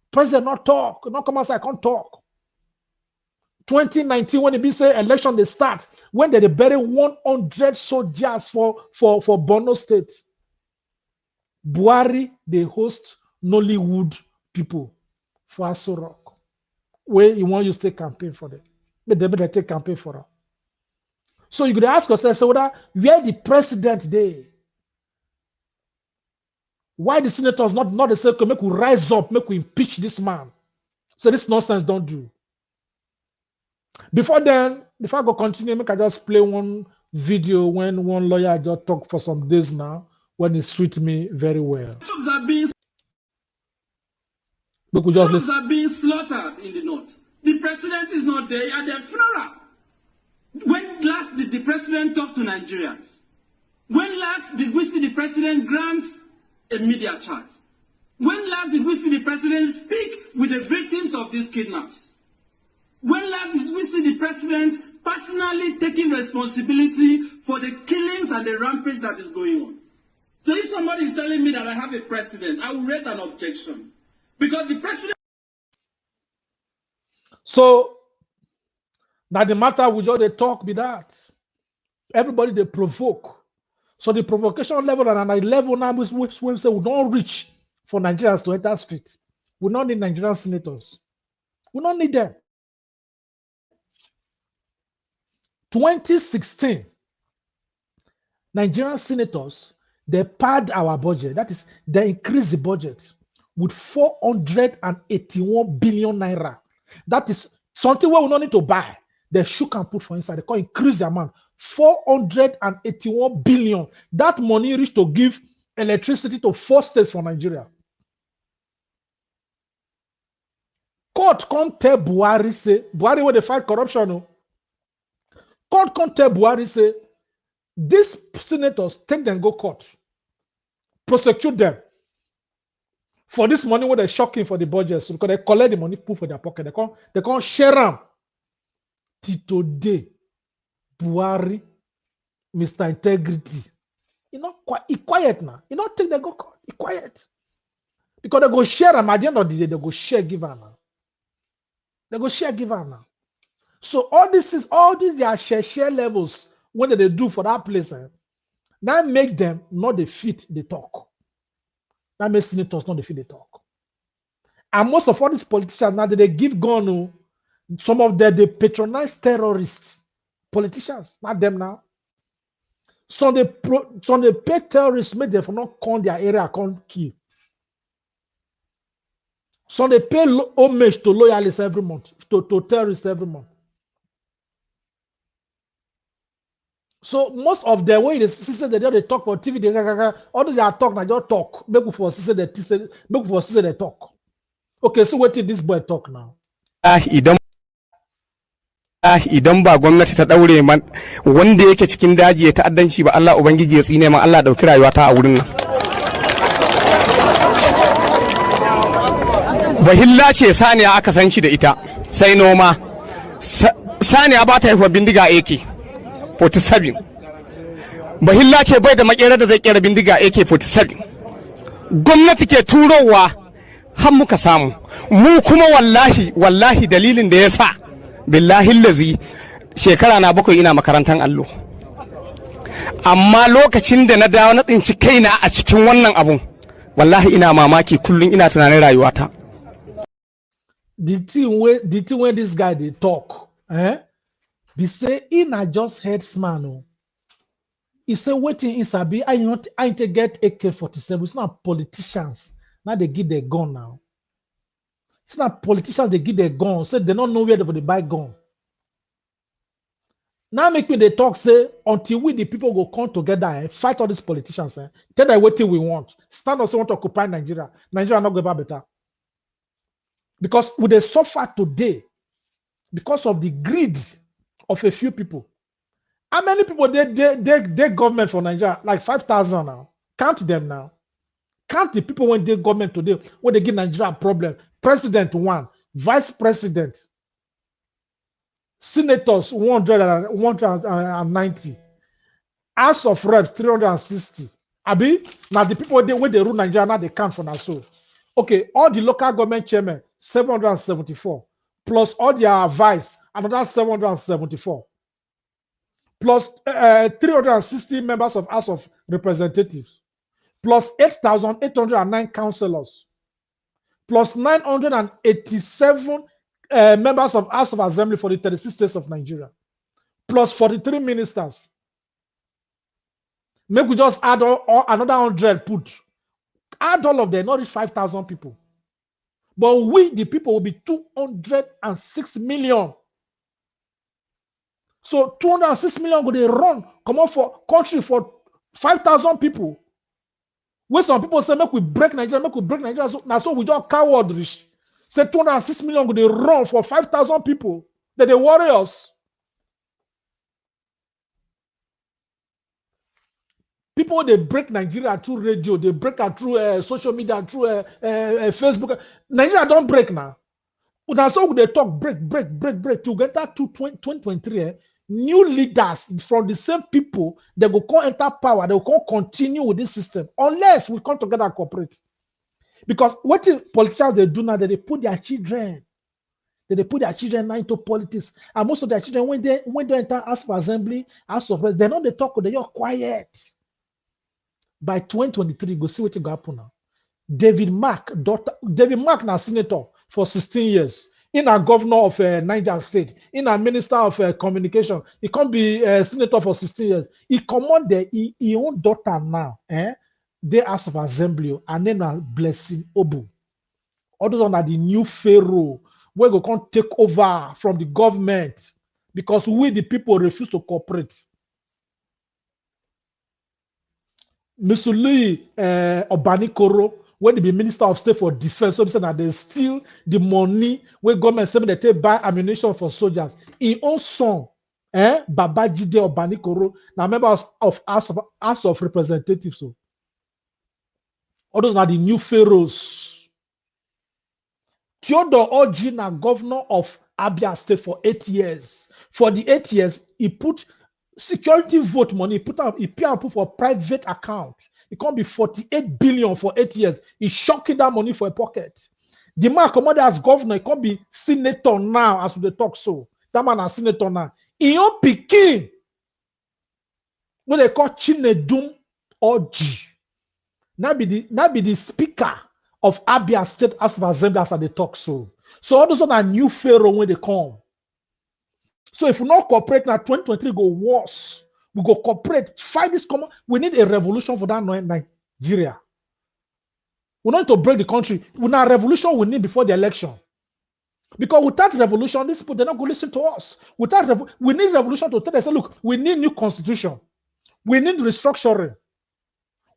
President not talk, not come outside, can't talk. 2019, when the say election they start, when they bury 100 soldiers for Borno State. Buhari, they host Nollywood people for Aso Rock. Where you want you to take campaign for them. But they better take campaign for them. So you could ask yourself, so where the president they? Why the senators not the same? Make we rise up, make we impeach this man. So this nonsense don't do. Before then, if I go continue, make I just play one video when one lawyer just talked for some days now when it suit me very well. Troops are being slaughtered in the north. The president is not there at their funeral. When last did the president talk to Nigerians? When last did we see the president grant a media chat? When last did we see the president speak with the victims of these kidnaps? When last did we see the president personally taking responsibility for the killings and the rampage that is going on? So if somebody is telling me that I have a president, I will raise an objection. Because the president... So, now the matter we just they talk be that. Everybody they provoke. So the provocation level and a level now which we say we don't reach for Nigerians to enter street. We don't need Nigerian senators. We don't need them. 2016, Nigerian senators, they pared our budget. That is, they increased the budget with 481 billion naira. That is something where we don't need to buy. They shook and put for inside. They can increase the amount. 481 billion. That money reached to give electricity to 4 states for Nigeria. Court can't tell Buhari say, Buhari when they fight corruption, no. Court can't tell Buhari say, these senators take them go court, prosecute them for this money when they're shocking for the budget, so because they collect the money, put for their pocket, they can't share them. Till today, Buhari, Mr. Integrity, he quiet now. You don't think they go court, he quiet. Because they go share them at the end of the day, they go share give her now. They go share give her now. So all these their share levels when they do for that place, that make them not the fit they talk. That makes senators not the fit they talk. And most of all these politicians now they give gun, some of them they patronize terrorists, politicians, not them now. So they pay terrorists, make them for not come their area, can't kill. So they pay homage to loyalists every month, to terrorists every month. So most of the way they talk on TV, all those they talk now, just talk. Make for they talk. Okay, so what did this boy talk now? Idan ba gwamnati ta daure man wanda yake cikin daji ya ta'addanci ba Allah ubangiji ya tsine man Allah dauki rayuwa ta a wurin nan. Bahilla ce saniya aka san shi da ita sai noma. Saniya ba ta haifa bindiga AK 47. Bahilla ce bai da makera da zai kera bindiga AK 47. Gwamnati ke turowa har muka samu. Mu kuma wallahi dalilin da yasa billahi lazi shekara na 7 ina makarantar allo. Amma lokacin da na dawo na tsinci kaina a cikin wannan abun wallahi ina mamaki kullun ina tunanin rayuwata. The thing where this guy they talk, be say he not just headsman. No. He say waiting in Sabi, I ain't to get AK-47. It's not politicians. Now they give their gun now. It's not politicians they give their gun. So they don't know where they buy gun. Now make me they talk say until we the people go come together and fight all these politicians. Tell them what we want. Stand up say want to occupy Nigeria. Nigeria not go better. Because we they suffer today because of the greed of a few people. How many people they government for Nigeria? Like 5,000 now. Count them now. Count the people when they government today, when they give Nigeria a problem. President 1, vice president, senators 190, House of Reps 360. Abi, now the people when they rule Nigeria, now they count for now. So, okay, all the local government chairmen 774, plus all their vice another 774, plus 360 members of House of Representatives, plus 8,809 councillors, plus 987 members of House of Assembly for the 36 states of Nigeria, plus 43 ministers. Maybe we just add all another 100 put. Add all of them, not reach 5,000 people. But we, the people, will be 206 million. So 206 million go they run, come on for country for 5,000 people. Where some people say, make we break Nigeria, So, now so we just coward rich. Say 206 million go they run for 5,000 people. They're the warriors. People, they break Nigeria through radio, they break her through social media, through Facebook. Nigeria don't break now. Now so they talk break. To get that to 2023, new leaders from the same people, they will come enter power, they will come continue with this system, unless we come together and cooperate. Because what politicians they do now, they put their children, they put their children now into politics, and most of their children when they enter House of Assembly, House of Reps, they know they talk, they are quiet. By 2023, go see what will happen now. David Mark now senator for 16 years. In a governor of Niger State, in a minister of communication, he can't be senator for 16 years. He come on there, he own daughter now, they House of Assembly, and then a Blessing Obu. All those are the new pharaoh where we can't take over from the government because we the people refuse to cooperate. Musuli Obanikoro, when they be Minister of State for Defense, so that they steal the money where government say they take buy ammunition for soldiers. He own son, Babajide Obanikoro, now members of House of Representatives. So all those are the new pharaohs. Theodore Oji, now governor of Abia State for 8 years. For the 8 years, he put security vote money, he put for private account. It can't be 48 billion for 8 years. He's shocking that money for a pocket. The man commoded as governor, he can't be senator now as we talk so. That man is senator now. He own Peking. What they call Chinedum Oji. Now be the speaker of Abia State House of Assembly as they talk so. So all those are new pharaoh when they come. So if we not cooperate now, 2023 go worse. We go cooperate, fight this common. We need a revolution for that Nigeria. We need to break the country. We need a revolution we need before the election. Because without revolution, these people, they're not going to listen to us. We need revolution to tell us, look, we need new constitution. We need restructuring.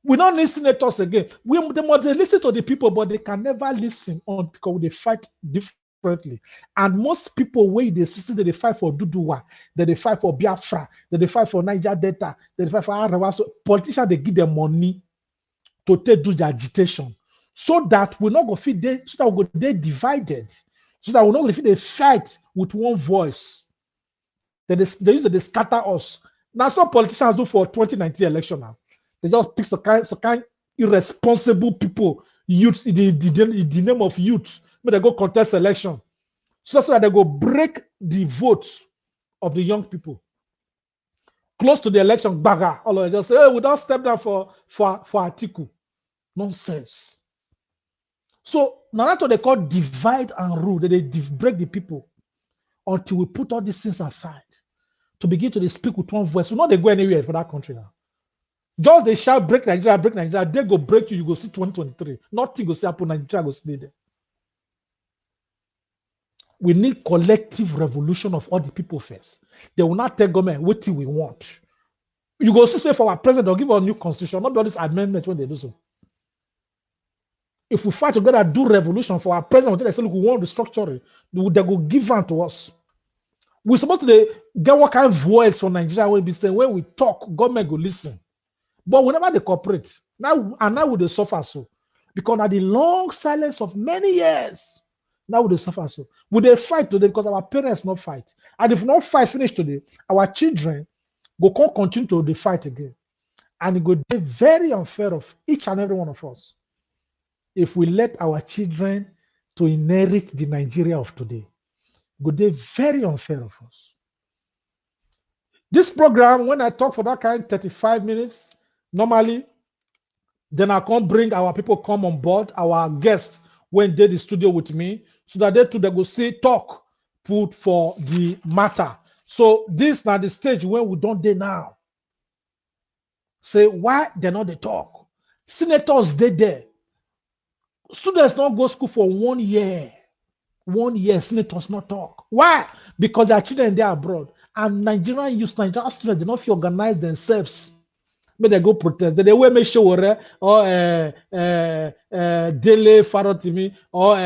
We don't need senators again. They must listen to the people, but they can never listen on because they fight differently. And most people, when they see that they fight for Duduwa, that they fight for Biafra, that they fight for Niger Delta, that they fight for Arawa. So politicians, they give them money to do the agitation. So that we're not going to feel they, so that we're going to be divided. So that we're not going to feel they fight with one voice. They use they scatter us. Now some politicians do for 2019 election now. They just pick some kind irresponsible people, youth, the name of youth, but they go contest election. So that they go break the votes of the young people. Close to the election, baga, all of them just say, hey, we don't step down for Atiku. Nonsense. So now that's what they call divide and rule. They break the people until we put all these things aside to begin to speak with one voice. We know they go anywhere for that country now. Just they shall break Nigeria, they go break you, you go see 2023. Nothing go see happen, Nigeria go stay there. We need collective revolution of all the people first. They will not tell government what thing we want. You go see say for our president, they'll give us a new constitution, not all this amendment when they do so. If we fight together, do revolution for our president, they say, look, we want restructuring, they go give on to us. We're supposed to get what kind of voice from Nigeria will be saying when we talk, government go listen. But whenever they cooperate, now will they suffer so. Because at the long silence of many years, now will they suffer so. Will they fight today because our parents not fight? And if not fight finish today, our children go continue to the fight again. And it will be very unfair of each and every one of us if we let our children to inherit the Nigeria of today. It will be very unfair of us. This program, when I talk for that kind 35 minutes, normally, then I can't bring our people come on board, our guests when they the studio with me, so that they too they go see talk put for the matter. So this now the stage when we don't do now. Say why they not they talk. Senators they there. Students not go school for 1 year. 1 year, senators not talk. Why? Because their children they are abroad. And Nigerian students, they not feel organize themselves. May they go protest. They will make sure or Dele Farotimi or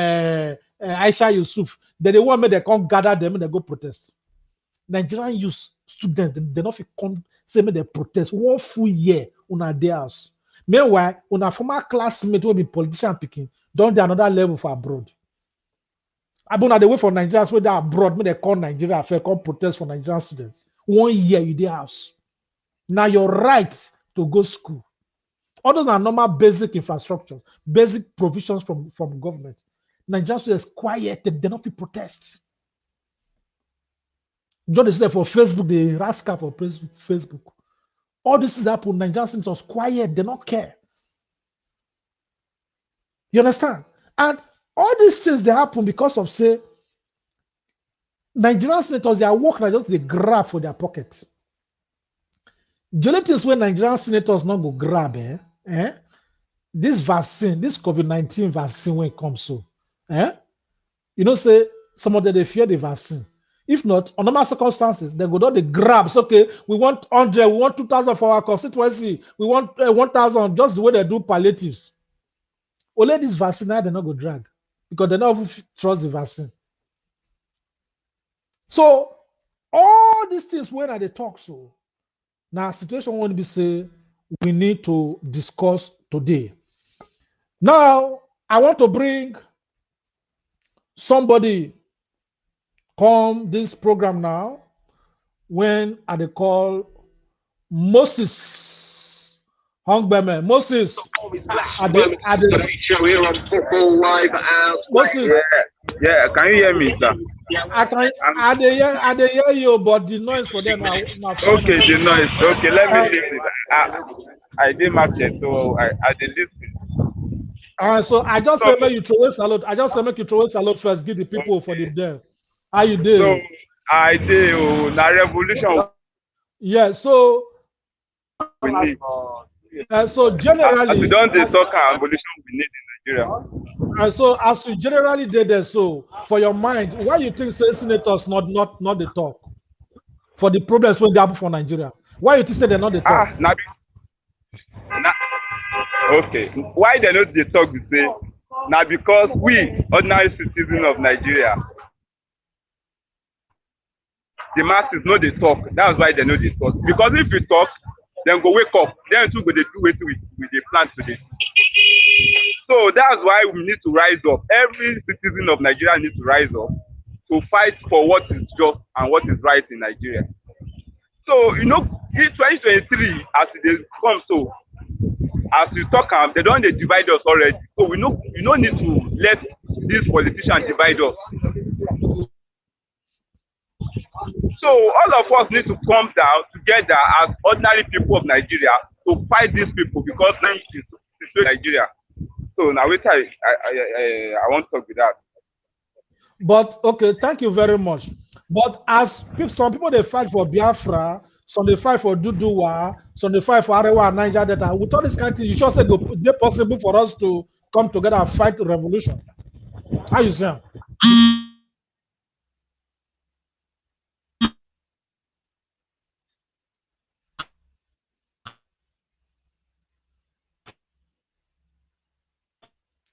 Aisha Yusuf. They want me they come gather them and they go protest. Nigerian youth students they not come say me they protest 1 full year on a day house. Meanwhile, on a former classmate will be politician picking, don't they another level for abroad. Abuna the way for Nigerians where they are abroad, may they call Nigeria fair come protest for Nigerian students. 1 year you their house. Now you're right to go school. Other than normal basic infrastructure, basic provisions from government. Nigerian students quiet, they not feel protest. John is there for Facebook, the rascal for Facebook. All this is happening. Nigerian students quiet, they don't care. You understand? And all these things they happen because of say Nigerian senators they are working like just they grab for their pockets. The only things when Nigerian senators not go grab, this vaccine, this COVID-19 vaccine when it comes so, you know, say some of them they fear the vaccine. If not, on normal circumstances, they go down the grabs. Okay, we want 100, we want 2,000 for our constituency, we want 1,000, just the way they do palliatives. Only this vaccine now they not go drag because they don't trust the vaccine. So all these things when they talk so. Now, situation won't be say we need to discuss today. Now, I want to bring somebody come this program now when I call Moses Hongbeme. Moses, Moses. Yeah, can you hear me, sir? I hear you, but the noise for them now. Okay, the noise. Okay, let me listen. I did mark it, so I did listen. So I just say make you throw a salute. I just say make you throw a salute first. Give the people for the day. How you doing? So I did na revolution. Yeah. So. We need. So generally. As we don't talk revolution we need in Nigeria. And so as you generally did there, so for your mind, why you think say senators not the talk for the problems when they happen for Nigeria? Why you think say they're not the talk? Okay. Why they not the talk? We say now because we ordinary citizens of Nigeria, the masses know they talk. That's why they know they talk. Because if you talk, then go wake up. Then too go they do it with the plan today. So that's why we need to rise up. Every citizen of Nigeria needs to rise up to fight for what is just and what is right in Nigeria. So, you know, in 2023, as it comes, so as we talk, they don't divide us already. So we don't need to let these politicians divide us. So all of us need to come down together as ordinary people of Nigeria to fight these people because now it's Nigeria. So now wait, I want to talk with that. But okay, thank you very much. But as some people they fight for Biafra, some they fight for Duduwa, some they fight for Arewa and Niger Delta. With all this kind of things, you sure say it's possible for us to come together and fight the revolution. How you say?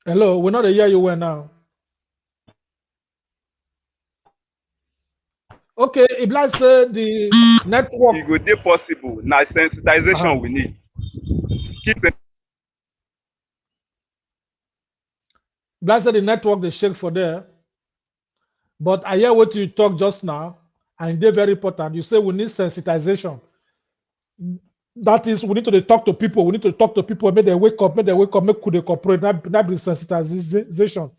Hello, we're not hear you well now. Okay, if like say the network. It would be possible. Now sensitization we need. Like say the network they shake for there. But I hear what you talk just now, and they're very important. You say we need sensitization. That is, we need to talk to people. We need to talk to people. Make them wake up. Make could they cooperate. That be sensitization.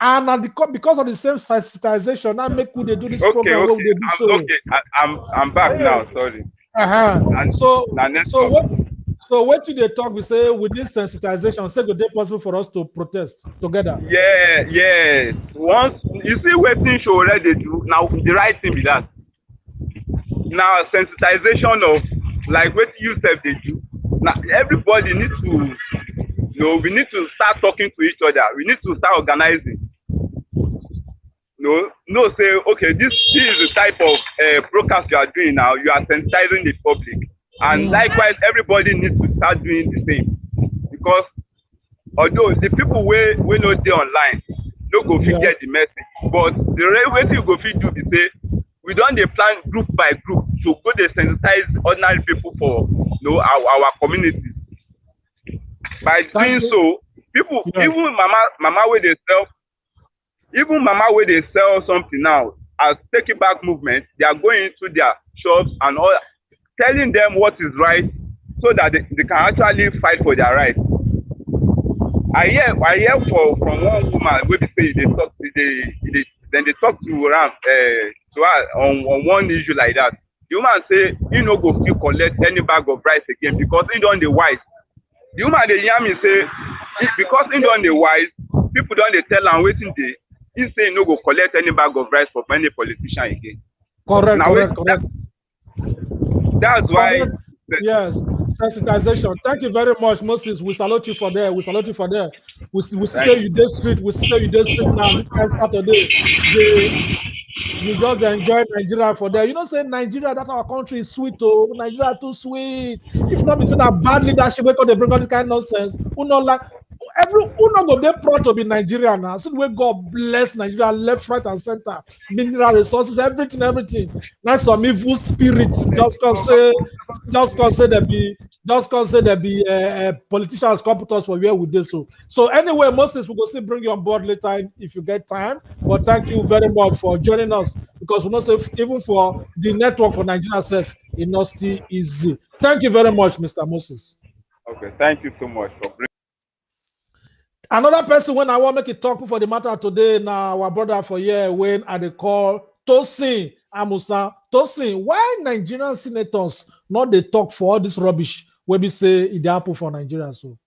And because of the same sensitization, that make could they do this program. Okay. They do so. Okay, I'm back now. Sorry. So what do they talk? We say with this sensitization, say good day possible for us to protest together. Yeah. Once you see what things show already do now, the right thing be that. Now sensitization of like what you said they do. Now everybody needs to, we need to start talking to each other. We need to start organizing. Say okay, this is the type of broadcast you are doing now. You are sensitizing the public, and likewise everybody needs to start doing the same, because although the people wey no dey online no go fit get the message, but the way you go fit do be say we don dey plan group by group to go dey sensitize ordinary people for our communities. By doing so, people even mama wey dey sell. Even mama wey dey sell something now, as Take It Back movement, they are going into their shops and all, telling them what is right, so that they can actually fight for their rights. I hear from one woman wey be say they talk to her on one issue like that. The woman say he no go fit collect any bag of rice again because he don dey wise. The woman dey yarn me say because he don dey wise, people don dey tell am wetin dey. He say no go collect any bag of rice from any politician again. Correct. That's why. Yes, sensitization. Thank you very much, Moses. We salute you for there. We say you dey street. We say you dey street now. This kind of Saturday, you just enjoy Nigeria for there. You know, say Nigeria, that our country is sweet. Oh, Nigeria too sweet. If not, be say that bad leadership, we they bring all this kind of nonsense. Who not go dey proud to be Nigerian now. So we God bless Nigeria left, right, and center. Mineral resources, everything. Now some evil spirits just can say there be politicians competence for where we do so. So anyway, Moses, we will still bring you on board later if you get time. But thank you very much for joining us, because we know say even for the network for Nigeria itself, it's not still easy. Thank you very much, Mr. Moses. Okay, thank you so much for bringing. Another person when I want to make it talk for the matter today now, our brother for here when I dey call Tosin Amusa. Tosin, why Nigerian senators not they talk for all this rubbish when we say it happen for Nigeria? So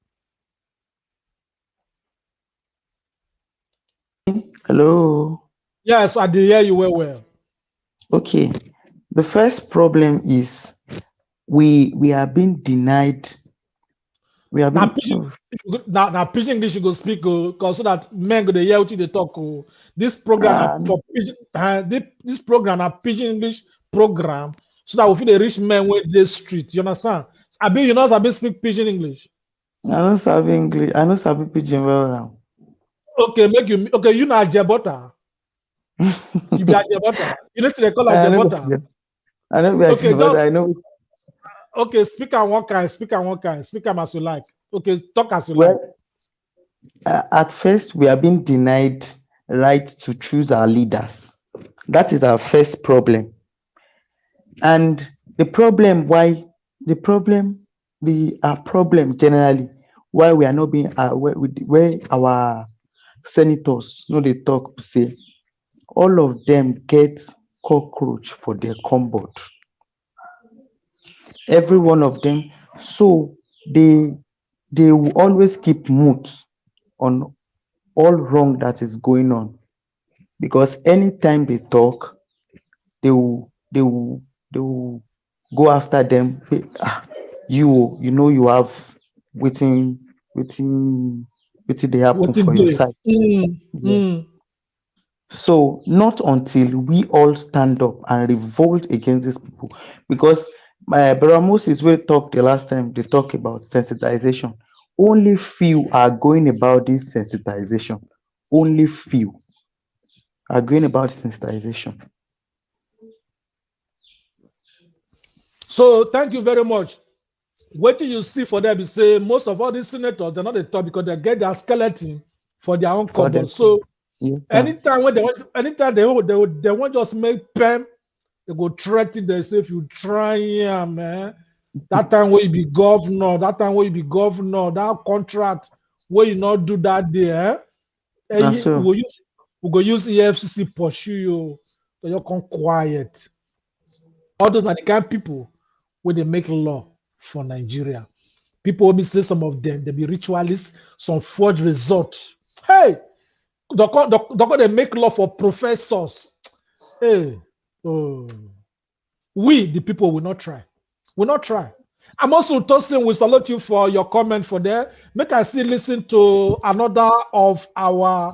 hello. Yes, I did hear you well. Okay. The first problem is we are being denied. We are being now pidgin English you go speak because so that men go hear what they talk. This program for this program a pidgin English program so that we feel the rich men with the street. You understand? You know how speak pidgin English. I don't sabi English. I don't sabi pidgin well now. Okay, you know Ajebota. You be Ajebota. You know what they call Ajebota. I know be Ajebota. I know. Okay, speak on one kind, speak as you like. Okay, talk as you like. At first, we are being denied right to choose our leaders. That is our first problem. And our problem generally, why we are not being where our senators they talk say all of them get cockroach for their cupboard. Every one of them, so they will always keep mute on all wrong that is going on, because anytime they talk, they will go after them. You know you have waiting they happen for your side. So not until we all stand up and revolt against these people, because my brother Moses will talk the last time they talk about sensitization. only few are going about this sensitization. Only few are going about sensitization. So thank you very much. What do you see for them? You say most of all these senators, they're not the top because they get their skeleton for their own cupboard. So anytime when they want, anytime they want just make pen, they go threaten them. Say if you try here, man, that time where you be governor, that contract where you not do that there, we go use EFCC pursue you, so you come quiet. All those are the kind of people where they make law for Nigeria. People will be say some of them, they be ritualists, some forged results. Hey, they make law for professors. Hey, we the people will not try. Will not try. I'm also toasting. We salute you for your comment for there. Make I see listen to another of our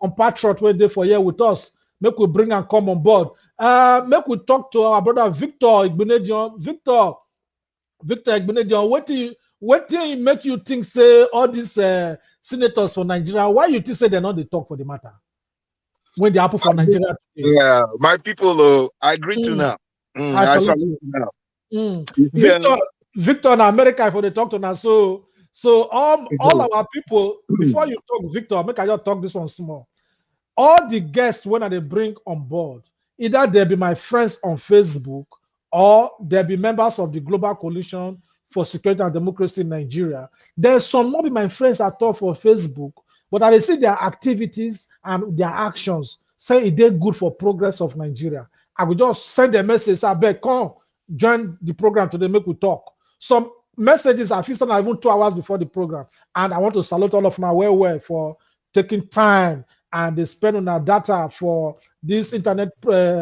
compatriot when they for here with us. Make we bring and come on board. Make we talk to our brother Victor Igbinedion. Victor Igbinedion, what do you make you think say all these senators for Nigeria? Why you think say they're not the talk for the matter when they happen for Nigeria today? Yeah, my people, I agree to now. I salute you now. Victor in America for the talk to now. So all our people, before you talk, Victor, make I just talk this one small. All the guests when they bring on board, either they be my friends on Facebook or they be members of the Global Coalition for Security and Democracy in Nigeria. There's some not be my friends at all for Facebook, but I see their activities and their actions say it did good for progress of Nigeria. I will just send a message, I beg, come join the program today, make we talk. Some messages I feel sent even 2 hours before the program. And I want to salute all of my well for taking time and they spend on our data for this internet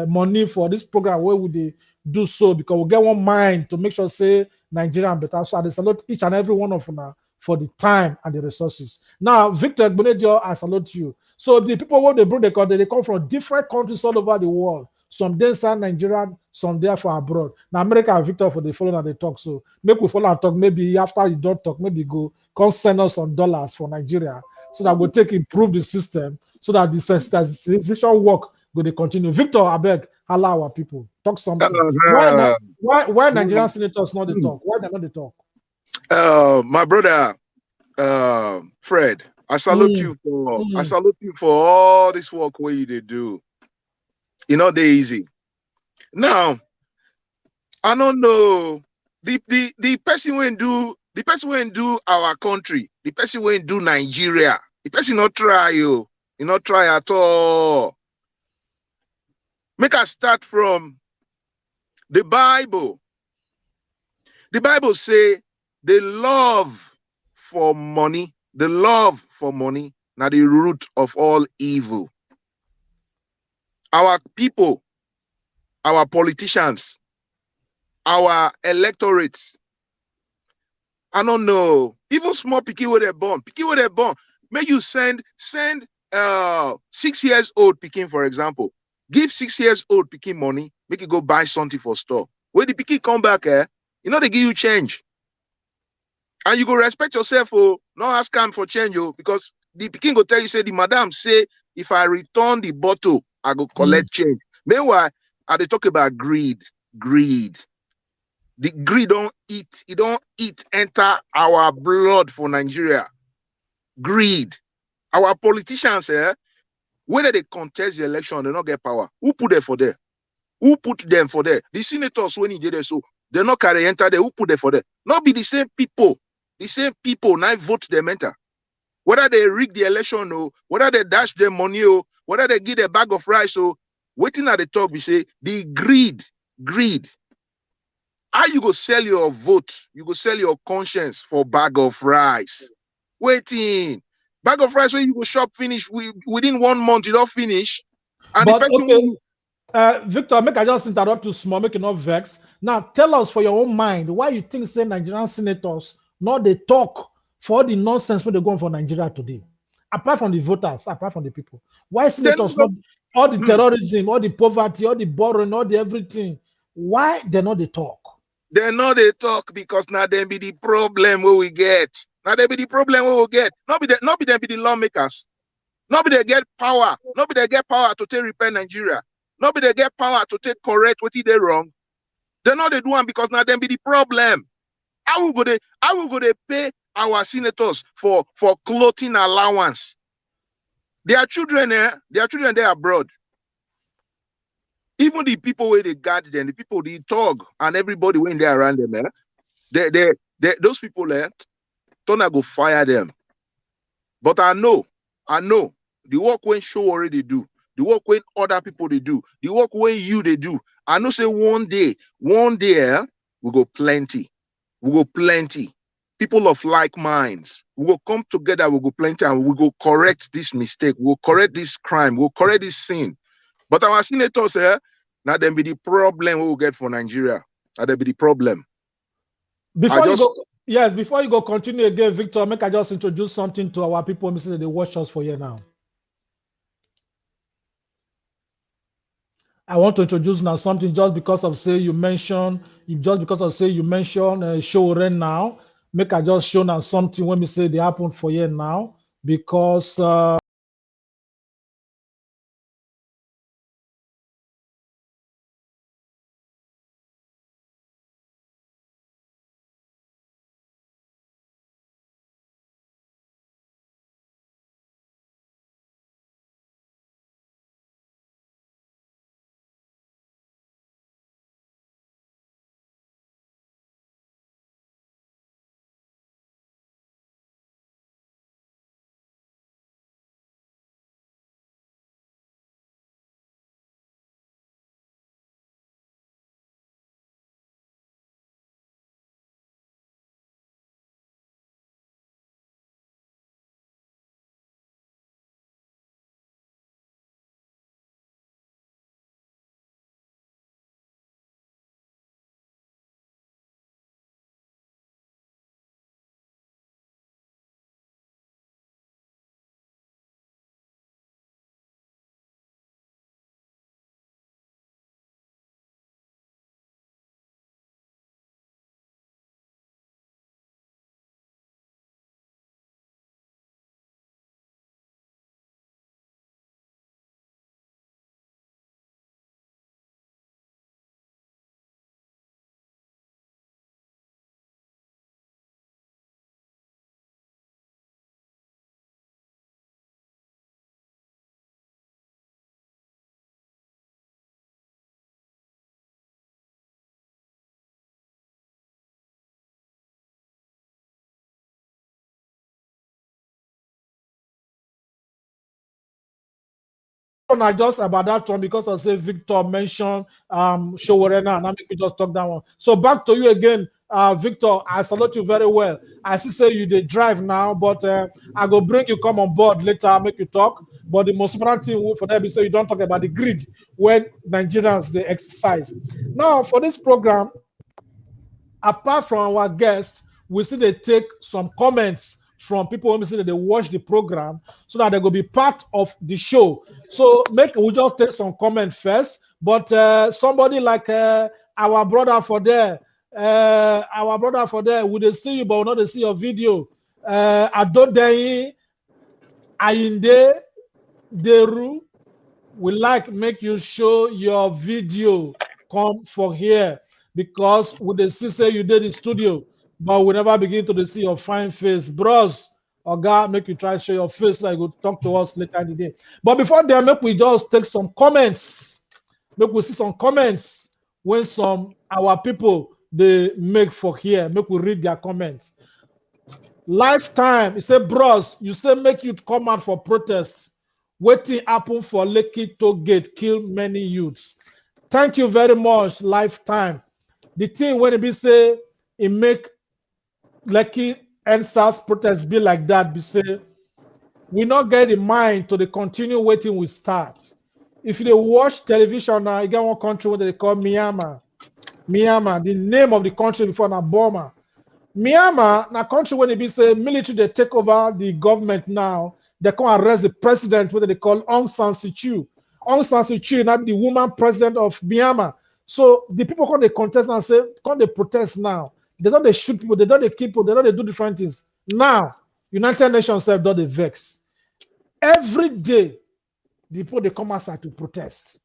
money for this program. Where would they do so? Because we get one mind to make sure say Nigeria better. So I salute each and every one of them for the time and the resources. Now, Victor Igbinedion, I salute you. So the people who they bring they come from different countries all over the world. Some there inside Nigeria, some there for abroad. Now America and Victor for the follow and they talk. So make we follow and talk. Maybe after you don't talk, maybe go come send us some dollars for Nigeria so that we'll improve the system so that the sensitization work will they continue. Victor, I beg, allow our people talk something. Why Nigerian senators not the talk? Why they not the talk? My brother, Fred, I salute you for all this work where you do. You know they easy. Now, I don't know the person when do our country, the person when do Nigeria, the person not try you not try at all. Make us start from the Bible. The Bible say the love for money, now the root of all evil. Our people, our politicians, our electorates, I don't know, even small pikin where they born, make you send 6 years old pikin, for example, give 6 years old pikin money, make you go buy something for store. When the pikin come back, you know they give you change. And you go respect yourself, not ask them for change, because the pikin go tell you, say the madam say, if I return the bottle, I go collect change. Meanwhile, they talk about greed. The greed don't eat enter our blood for Nigeria. Greed. Our politicians, whether they contest the election, they not get power. Who put them for there? Who put them for there? The senators when he did it, so they not carry enter there. Who put them for there? Not be the same people. The same people now vote them enter. Whether they rig the election or whether they dash their money or whether they give a bag of rice or waiting at the top, we say the greed. How you go sell your vote? You go sell your conscience for bag of rice. Waiting. Bag of rice when you go shop finish within 1 month, you don't finish. And but the person okay, Victor, make I just interrupt you small, make you not vex. Now tell us for your own mind why you think say Nigerian senators not they talk for the nonsense when they go on for Nigeria today. Apart from the voters, apart from the people. Why senators not all the terrorism, all the poverty, all the borrowing, all the everything? Why they not they talk? They know they talk because now they be the problem where we get. Now there be the problem we will get. Not be them be the lawmakers. Not be they get power. Not be they get power to take repair Nigeria. Not be they get power to take correct what they wrong. They know they do one because now them be the problem. How we go they pay our senators for clothing allowance? Their children there abroad. Even the people where they guard them, the people they talk and everybody when they around them, those people there, don't go fire them. But I know the work when show already do, the work when other people they do, the work when you they do. I know say one day we go plenty. We go plenty. People of like minds. We will come together, we go plenty, and we go correct this mistake, we'll correct this crime, we'll correct this sin. But our senators here, now then be the problem we will get for Nigeria. Now there be the problem. Before you go continue again, Victor, make I just introduce something to our people. They watch us for you now. I want to introduce now something just because of you mention show right now. Make I just show now something when we say they happen for you now because not just about that one because I Victor mentioned Showorena and I make me just talk that one. So back to you again, Victor. I salute you very well. I see say you did drive now, but I go bring you come on board later, make you talk. But the most important thing for them is say you don't talk about the grid when Nigerians they exercise. Now for this program, apart from our guests, we see they take some comments from people who say that they watch the program so that they will be part of the show. So we just take some comment first, but somebody like our brother for there, would they see you but not they see your video? Adodei Ainde Deru, we like make you show your video come for here because with the say you did the studio. But we never begin to see your fine face. Bros, or God, make you try to show your face like you talk to us later in the day. But before that, make we just take some comments. Make we see some comments when our people they make for here. Make we read their comments. Lifetime, you say, bros, you say make you come out for protest. Waiting happen for Lekki Toll Gate, kill many youths. Thank you very much, Lifetime. The thing when it be say, it make Lekki NSAS protest be like that, be say, we not get in mind to the continue waiting we start. If they watch television now, you get one country where they call Myanmar. Myanmar, the name of the country before now, Burma. Myanmar, na country when it be say military they take over the government now, they come arrest the president, what they call Aung San Suu Kyi. Aung San Suu Kyi now be the woman president of Myanmar. So the people come they contest and say, come they protest now. They don't they shoot people, they don't they kill people, they don't they do different things. Now, United Nations have done the vex. Every day, the people they come outside to protest.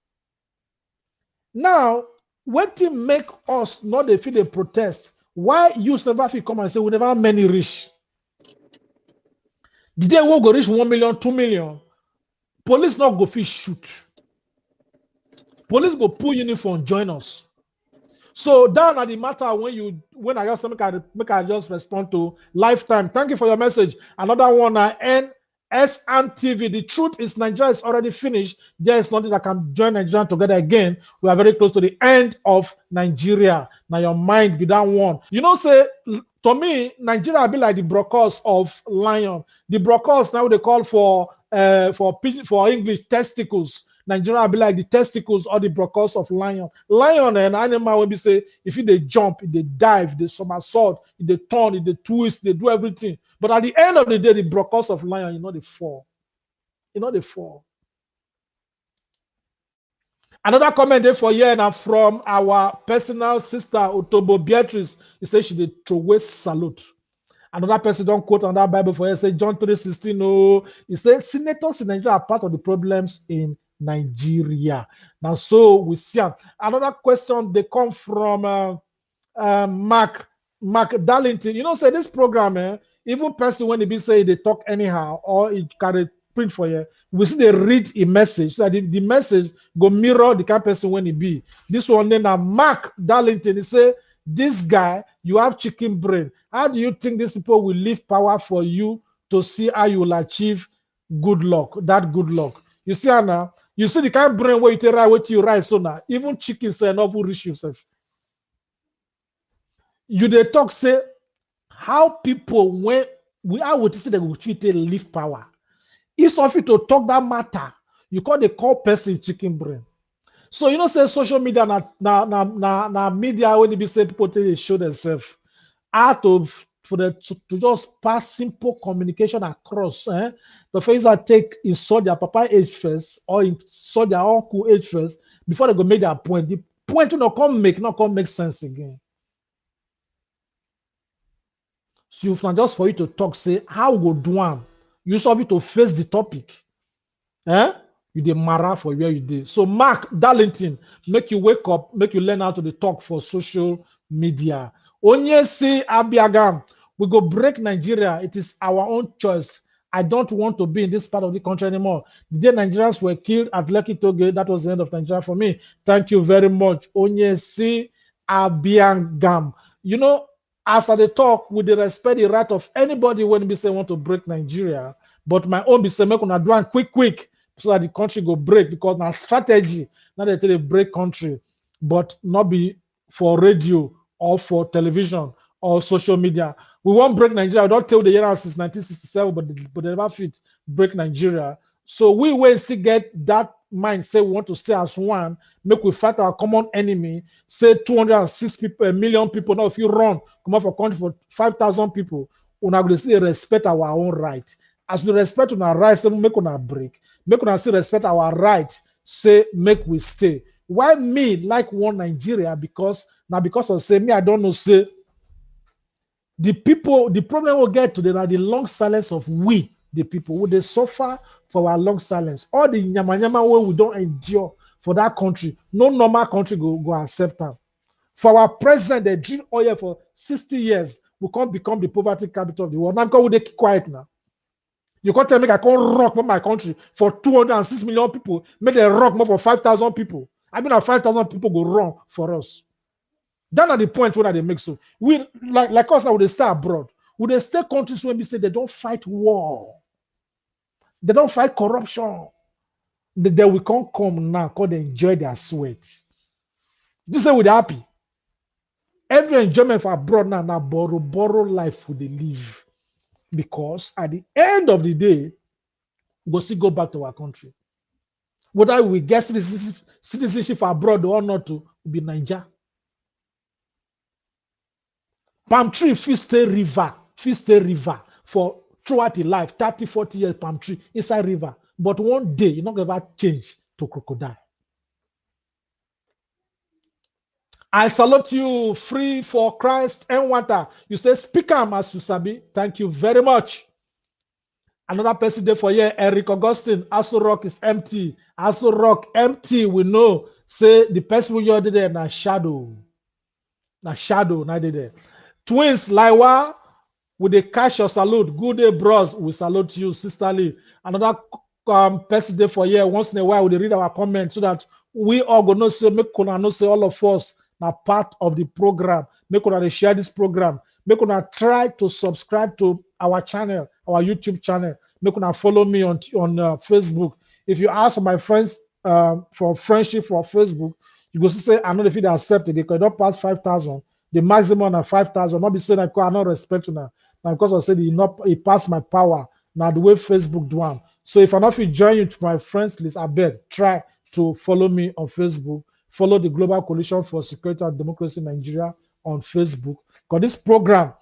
Now, what to make us not the feel the protest? Why you never feel come and say we never have many rich? The day we go reach 1 million, 2 million, police not go fish shoot. Police go pull uniform, join us. So down at the matter when I just make I just respond to Lifetime. Thank you for your message. Another one SNTV. The truth is Nigeria is already finished. There is nothing that can join Nigeria together again. We are very close to the end of Nigeria. Now your mind be that one. You know, say to me, Nigeria be like the brokers of lion. The brokers now they call for English testicles. Nigeria be like the testicles or the brokers of lion. Lion and animal when we say if they jump, if they dive, they somersault, if they turn, if they twist, they do everything. But at the end of the day, the brokers of lion, they fall. They fall. Another comment there for here now from our personal sister Otobo Beatrice. He says she did throw away salute. Another person don't quote on that Bible for here. Say John 3:16. Oh, he said senators in Nigeria are part of the problems in Nigeria. Now, so we see another question. They come from Mark Darlington. You know, say this program, even person when they be say they talk anyhow or it carry print for you, we see they read a message so that the message go mirror the kind of person when he be. This one then Mark Darlington, he say, this guy, you have chicken brain. How do you think these people will leave power for you to see how you will achieve good luck? That good luck. You see, Anna, you see the kind of brain where you take right, what you write so now. Even chicken say not reach yourself. You they talk say how people when we are with say they will leave power. It's of it to talk that matter. You call the call person chicken brain. So you know, say social media na media when they be say people they show themselves out of for the to just pass simple communication across. The face that take insult their papa age first or insult their uncle age first before they go make their point. The point will not come make sense again. So if not just for you to talk, say how we go do one. You solve it to face the topic. You dey mara for where you did. So Mark Darlington, make you wake up, make you learn how to talk for social media. Onyesi Abiagam, we go break Nigeria. It is our own choice. I don't want to be in this part of the country anymore. The day Nigerians were killed at Lekki Toge, that was the end of Nigeria for me. Thank you very much. Onyesi Abiagam. You know, as I talk, with the respect the right of anybody when we say want to break Nigeria, but my own be say make una do one quick so that the country go break because now strategy now they tell they break country, but not be for radio or for television or social media. We won't break Nigeria. I don't tell the year since 1967, but they never fit break Nigeria. So we will still get that mind. Say we want to stay as one. Make we fight our common enemy. Say 206 people, 1 million people. Now if you run, come up for country for 5,000 people, we will still respect our own right. As we respect our rights, say make una break. Make una still respect our right. Say make we stay. Why me like one Nigeria? Because of say me, I don't know. Say the people, the problem will get to them are the long silence of we, the people. Will they suffer for our long silence? All the nyama way we don't endure for that country. No normal country go accept them. For our president, they drink oil for 60 years. We can't become the poverty capital of the world. Now because they keep quiet now. You can't tell me I can't rock my country for 206 million people. Make them rock more for 5,000 people. I mean, 5,000 people go wrong for us. That's not the point where they make so. We like us now, they stay abroad. Would they stay countries when we say they don't fight war? They don't fight corruption. Then we can't come now because they enjoy their sweat. This is we're happy. Every enjoyment for abroad now borrow life for they live. Because at the end of the day, we'll still go back to our country. Whether we get citizenship abroad or not, to be Niger. Palm tree, fit stay river for throughout the life, 30, 40 years, palm tree inside river. But one day, you're not going to change to crocodile. I salute you, Free for Christ and Water. You say, speak am as you sabi. Thank you very much. Another person there for here, Eric Augustine. Aso Rock is empty. Aso Rock empty. We know. Say the person we already there na shadow. Na shadow, na there. Twins, Laiwa, with the cash of salute. Good day, bros. We salute you, sisterly. Another person there for here. Once in a while, we read our comments so that we all gonna say, make una know say all of us na part of the program. Make una share this program. Make una try to subscribe to our channel, our YouTube channel. Make una follow me on Facebook. If you ask my friends for friendship for Facebook, you go say I'm not the feed accept again because I don't pass 5,000. The maximum of 5,000. Not be saying I not respect you now. Now because I said it passed my power. Now the way Facebook do am. So if I not fit join you to my friends list, I beg try to follow me on Facebook. Follow the Global Coalition for Security and Democracy in Nigeria on Facebook. Because this program,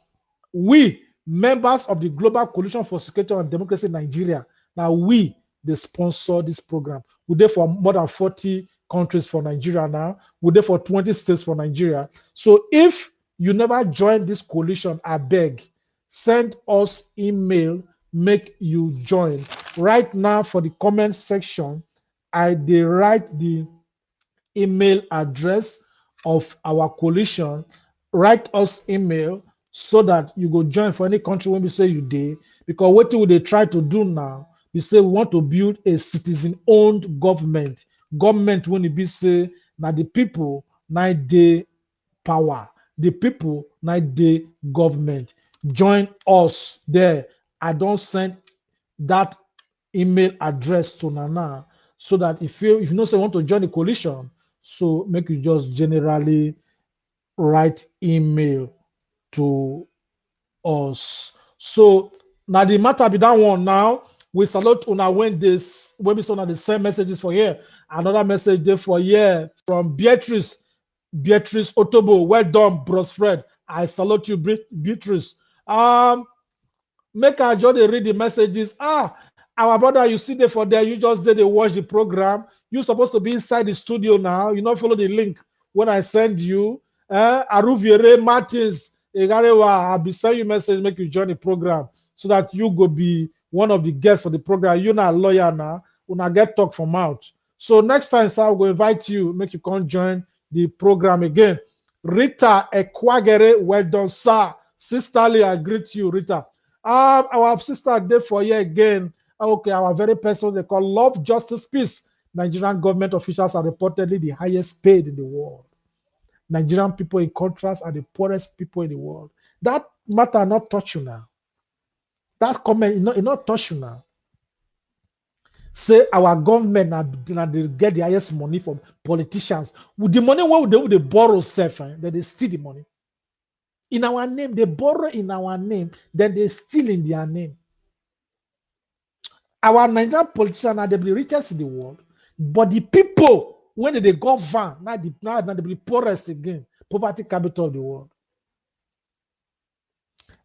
we members of the Global Coalition for Security and Democracy in Nigeria, now we they sponsor this program. We're there for more than 40 countries for Nigeria now. We're there for 20 states for Nigeria. So if you never join this coalition, I beg, send us email, make you join. Right now for the comment section, they write the email address of our coalition. Write us email so that you go join for any country when we say you did. Because what they try to do now, we say we want to build a citizen-owned government. Government when it be say now the people now they power. The people now they government. Join us there. I don't send that email address to Nana so that if you know say you want to join the coalition, so make you just generally write email to us. So now the matter be that one now. We salute una when we saw the same messages for here. Another message there for here from Beatrice Otobo. Well done, Bros Fred. I salute you, Beatrice. Make I just read the messages. Our brother, you see there for there. You just did watch the program. You're supposed to be inside the studio now. You not follow the link when I send you. Aruviere Martins, I'll be sending you message, make you join the program so that you go be one of the guests for the program. You're not a lawyer now. When I get talk from out. So next time, sir, I'll go invite you, make you come join the program again. Rita Ekwagere, well done, sir. Sisterly, I greet you, Rita. Our sister there for you again. Okay, our very person they call Love, Justice, Peace. Nigerian government officials are reportedly the highest paid in the world. Nigerian people, in contrast, are the poorest people in the world. That matter not touch you now. That comment it not touch you now. Say our government now they get the highest money from politicians. With the money where they borrow self, then they steal the money. In our name, they borrow in our name, then they steal in their name. Our Nigerian politicians are the richest in the world, but the people, when they govern, now they be poorest again. Poverty capital of the world.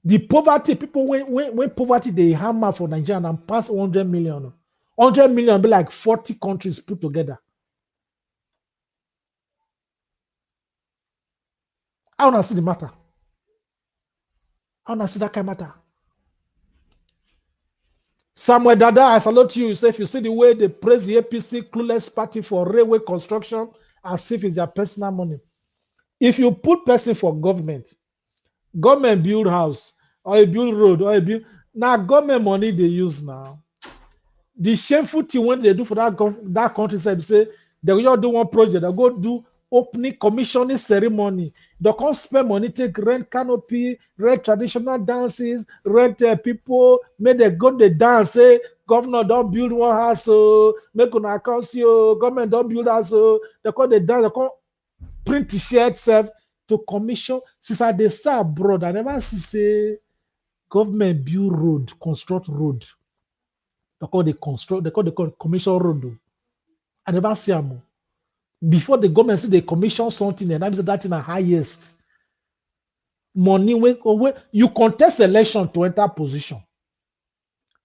The poverty, people, when poverty, they hammer for Nigeria and pass 100 million. 100 million be like 40 countries put together. I want to see the matter. I want to see that kind of matter. Samuel Dada, I salute you. You say if you see the way they praise the APC clueless party for railway construction as if it's their personal money. If you put person for government build house, or you build road, or you build now government money they use now. The shameful thing when they do for that country side, say they will do one project, they go do opening commissioning ceremony. They can't spend money, take rent canopy, rent traditional dances, rent people, make they go the dance, say governor don't build one house, so make an account, government don't build house, so they call the dance, they call print t-shirt self to commission. Since I they say abroad, I never see say government build road, construct road. They call the commission road. I never see them. Before the government say they commission something, and that in the highest money when you contest election to enter position.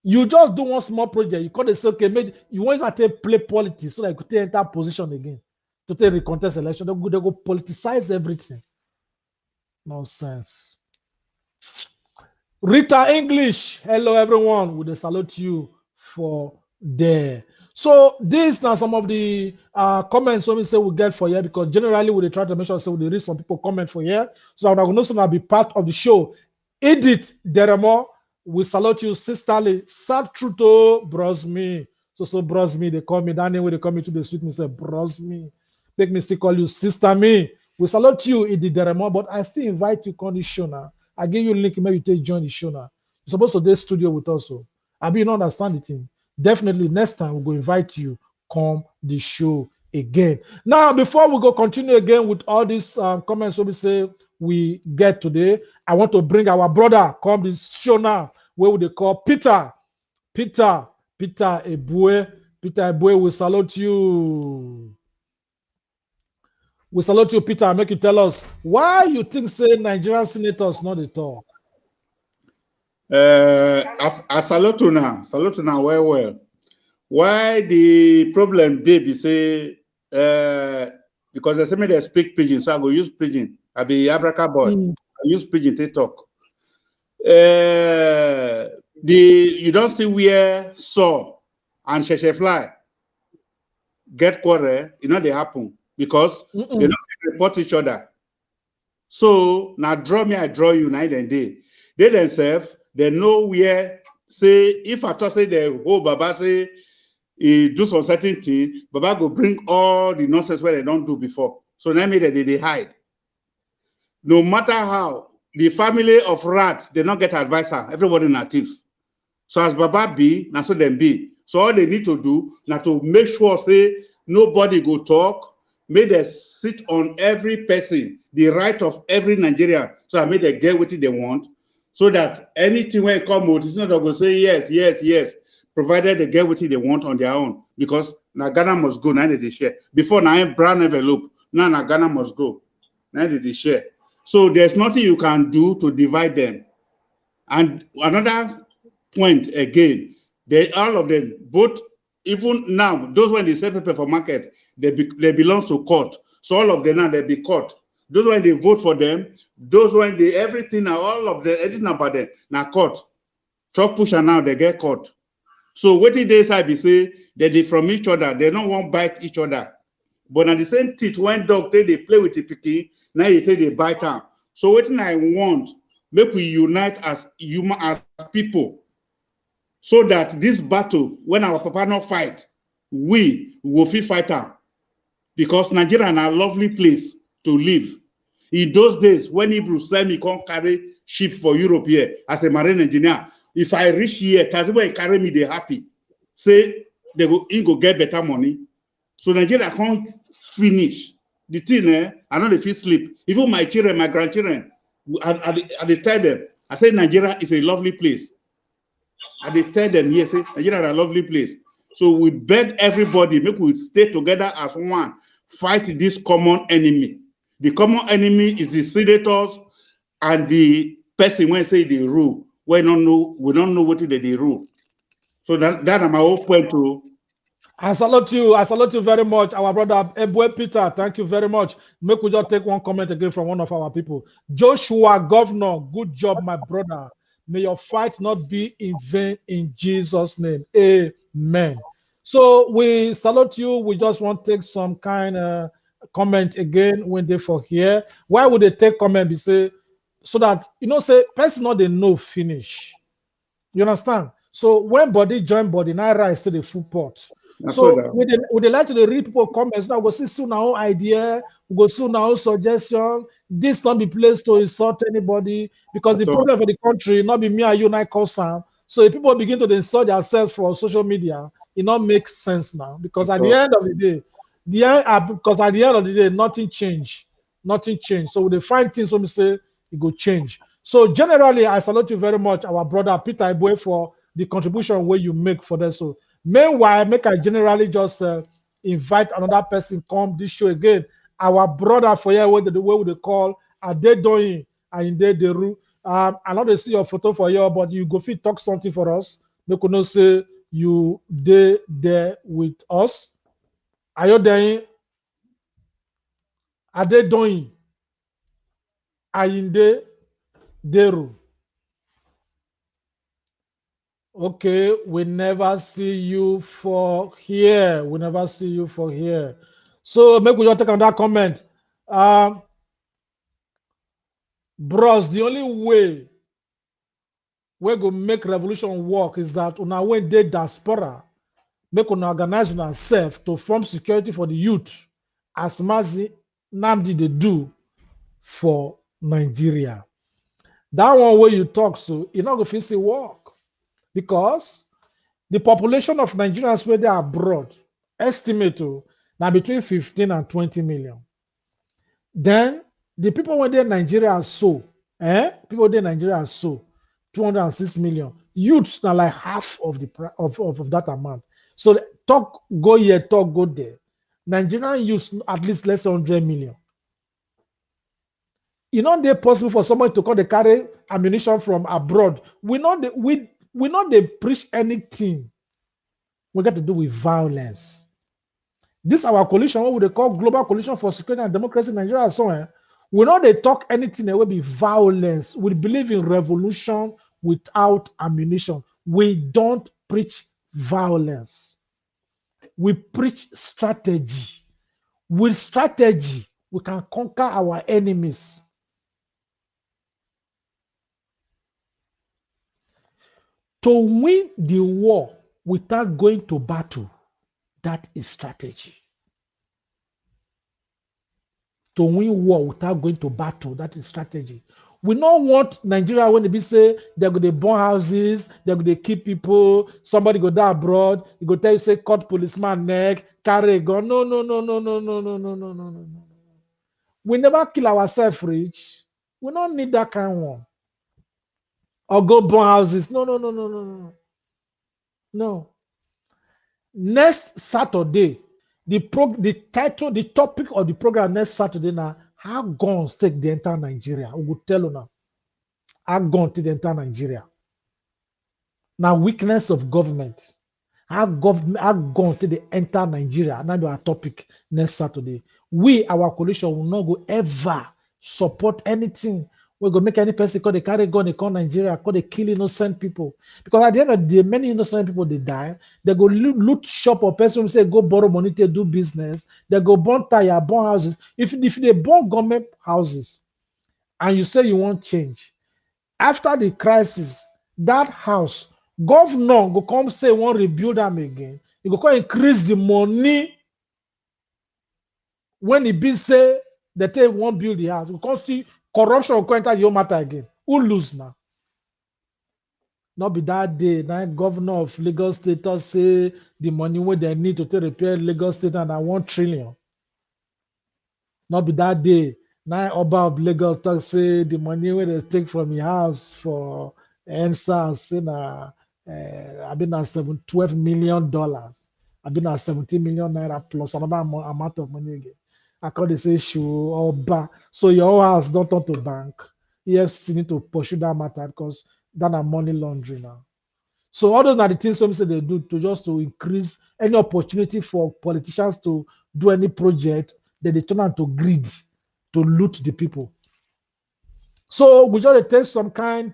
You just do one small project. You call it say, okay, maybe you want to play politics so that you could enter position again. to take the contest election. They go politicize everything. Nonsense. Rita English, hello everyone. We salute you for there. So these are some of the comments when we say we get for here, because generally we try to make sure so we read some people comment for here, so that we know so be part of the show. Edith Deremo, we salute you sisterly. Sad truth, oh, bros me. So bros me, they call me that name when they call me to the street, me say bros me. Make me still call you sister me. We salute you, Edith Deremo, but I still invite you on the show now. I give you a link, maybe you take join the show now. You're supposed to do studio with us. So I be not understand the thing. Definitely next time we'll go invite you, come the show again. Now, before we go continue again with all these comments we say we get today, I want to bring our brother come this show now, where would they call Peter Ebue. Peter Ebue, we salute you. We salute you, Peter. Make you tell us why you think say Nigerian senators not at all. I salute you now well. Why the problem they be say because they say me they speak pidgin, so I go use pidgin. I be Abraka boy. I use pidgin to talk. You don't see where saw and sheshe fly get quarrel, you know they happen because they don't report each other. So now draw me, I draw you night and day. They themselves, they know where, say, if I talk say they Baba say he do some certain thing, Baba go bring all the nonsense where they don't do before. So now they hide. No matter how, the family of rats, they don't get advisor, everybody native. So as Baba be, now so them be. So all they need to do now to make sure say nobody go talk, may they sit on every person, the right of every Nigerian, so I made they get what they want, so that anything when it come out, it's not going to say yes, provided they get what they want on their own, because now Ghana must go, now they share. Before now brown envelope, now Ghana must go, now they share. So there's nothing you can do to divide them. And another point again, all of them, both, even now, those when they sell paper for market, they belong to court. So all of them now, they be court. Those when they vote for them, those when they, everything, all of them, everything about them, now court. Truck pusher now, they get caught. So what did they say? They say they from each other, they don't want to bite each other. But at the same teeth, when dog they play with the picky, now you take they bite down. So what I want, make we unite as human, as people, so that this battle, when our papa not fight, we will fight them. Because Nigeria is a lovely place to live. In those days, when Hebrews send me come carry ship for Europe here as a marine engineer, if I reach here, when carry me, they happy. Say they go get better money. So Nigeria can't finish. The thing, I know they feel sleep. Even my children, my grandchildren, I tell them, I say Nigeria is a lovely place. I tell them, yes, Nigeria is a lovely place. So we beg everybody, make we stay together as one, fight this common enemy. The common enemy is the senators and the person when say they rule. We don't know what they rule. So that is my whole point too. I salute you very much, our brother Ebue Peter. Thank you very much. Make we just take one comment again from one of our people. Joshua Governor, good job, my brother. May your fight not be in vain in Jesus' name. Amen. So we salute you. We just want to take some kind of comment again when they for here. Why would they take comment? Be say so that say person not they know finish. You understand? So when body join body, now rise to the full pot. So would they like to read people comments now? We go see soon our idea, we go soon our suggestion. This not be place to insult anybody, because the problem for the country not be me and you not concern. So if people begin to insult themselves for social media, it not makes sense now, because at the end of the day, nothing change. So they find things when we say it go change. So generally, I salute you very much, our brother Peter Ebue, for the contribution where you make for this. So meanwhile, make I generally just invite another person come this show again. Our brother for here, what they call Adedoyin and Deru. I not see your photo for you, but you go fit talk something for us. They could not say you there with us. Are you there? Adedoyin, Ayinde, Deru. Okay, we never see you for here. We never see you for here. So make we just take on that comment. Bros, the only way we go make revolution work is that una when they diaspora make una organize yourself to form security for the youth as Mazi Namdi they do for Nigeria. That one way you talk so you not go fit see work because the population of Nigerians where they are abroad estimate now between 15 and 20 million. Then the people when they in Nigeria are so, people they in Nigeria are so 206 million. Youths now like half of the of that amount. So talk go here, talk go there. Nigerian youths at least less than 100 million. You know, they possible for somebody to come they carry ammunition from abroad. We know they preach anything. We got to do with violence. This our coalition, what would they call Global Coalition for Security and Democracy in Nigeria? So we know they talk anything that will be violence. We believe in revolution without ammunition. We don't preach violence. We preach strategy. With strategy, we can conquer our enemies. To win the war without going to battle, that is strategy. To win war without going to battle, that is strategy. We don't want Nigeria when they be say they're going to burn houses, they're going to keep people, somebody go down abroad, you go tell you say cut policeman neck, carry a gun. No. We never kill ourselves rich. We don't need that kind of one. Or go burn houses. No. Next Saturday, the topic of the program next Saturday now, how guns take the entire Nigeria. We will tell you now. How guns take the entire Nigeria. Now, weakness of government. How guns take the entire Nigeria. Now, our topic next Saturday. We, our coalition, will not go ever support anything. We're going to make any person call they carry gun, they call Nigeria, call they kill innocent people. Because at the end of the day, many innocent people, they die. They go loot shop or person say, go borrow money to do business. They go burn tire, burn houses. If they burn government houses and you say you want change, after the crisis, that house, governor go come say, want rebuild them again. You go come increase the money when it be say, they say won't build the house. You come see corruption will enter your matter again. Who lose now? Not be that day. Now governor of Lagos State say the money where they need to repair Lagos State and 1 trillion. Not be that day. Now Oba of Lagos say the money where they take from your house for NSAS say I've been at $12 million. I've been at 70 million naira plus another amount of money again. I call this issue or bar. So your house don't turn to bank. EFCC need to pursue that matter because that are money laundering now. So all those are the things some say they do to increase any opportunity for politicians to do any project that they turn out to greed, to loot the people. So we just take some kind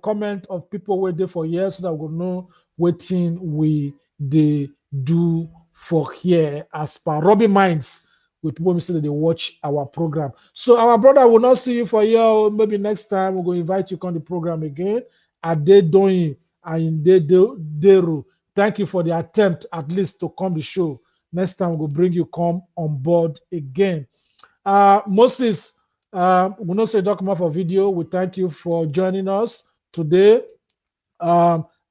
comment of people waiting for years so that we know what thing we they do for here as per Robbie Minds. With people who say that they watch our program. So our brother will not see you for a year. Maybe next time we're going to invite you on the program again. Adedoyin and Deru. Thank you for the attempt at least to come the show. Next time we'll bring you come on board again. Moses, we not say document for video. We thank you for joining us today.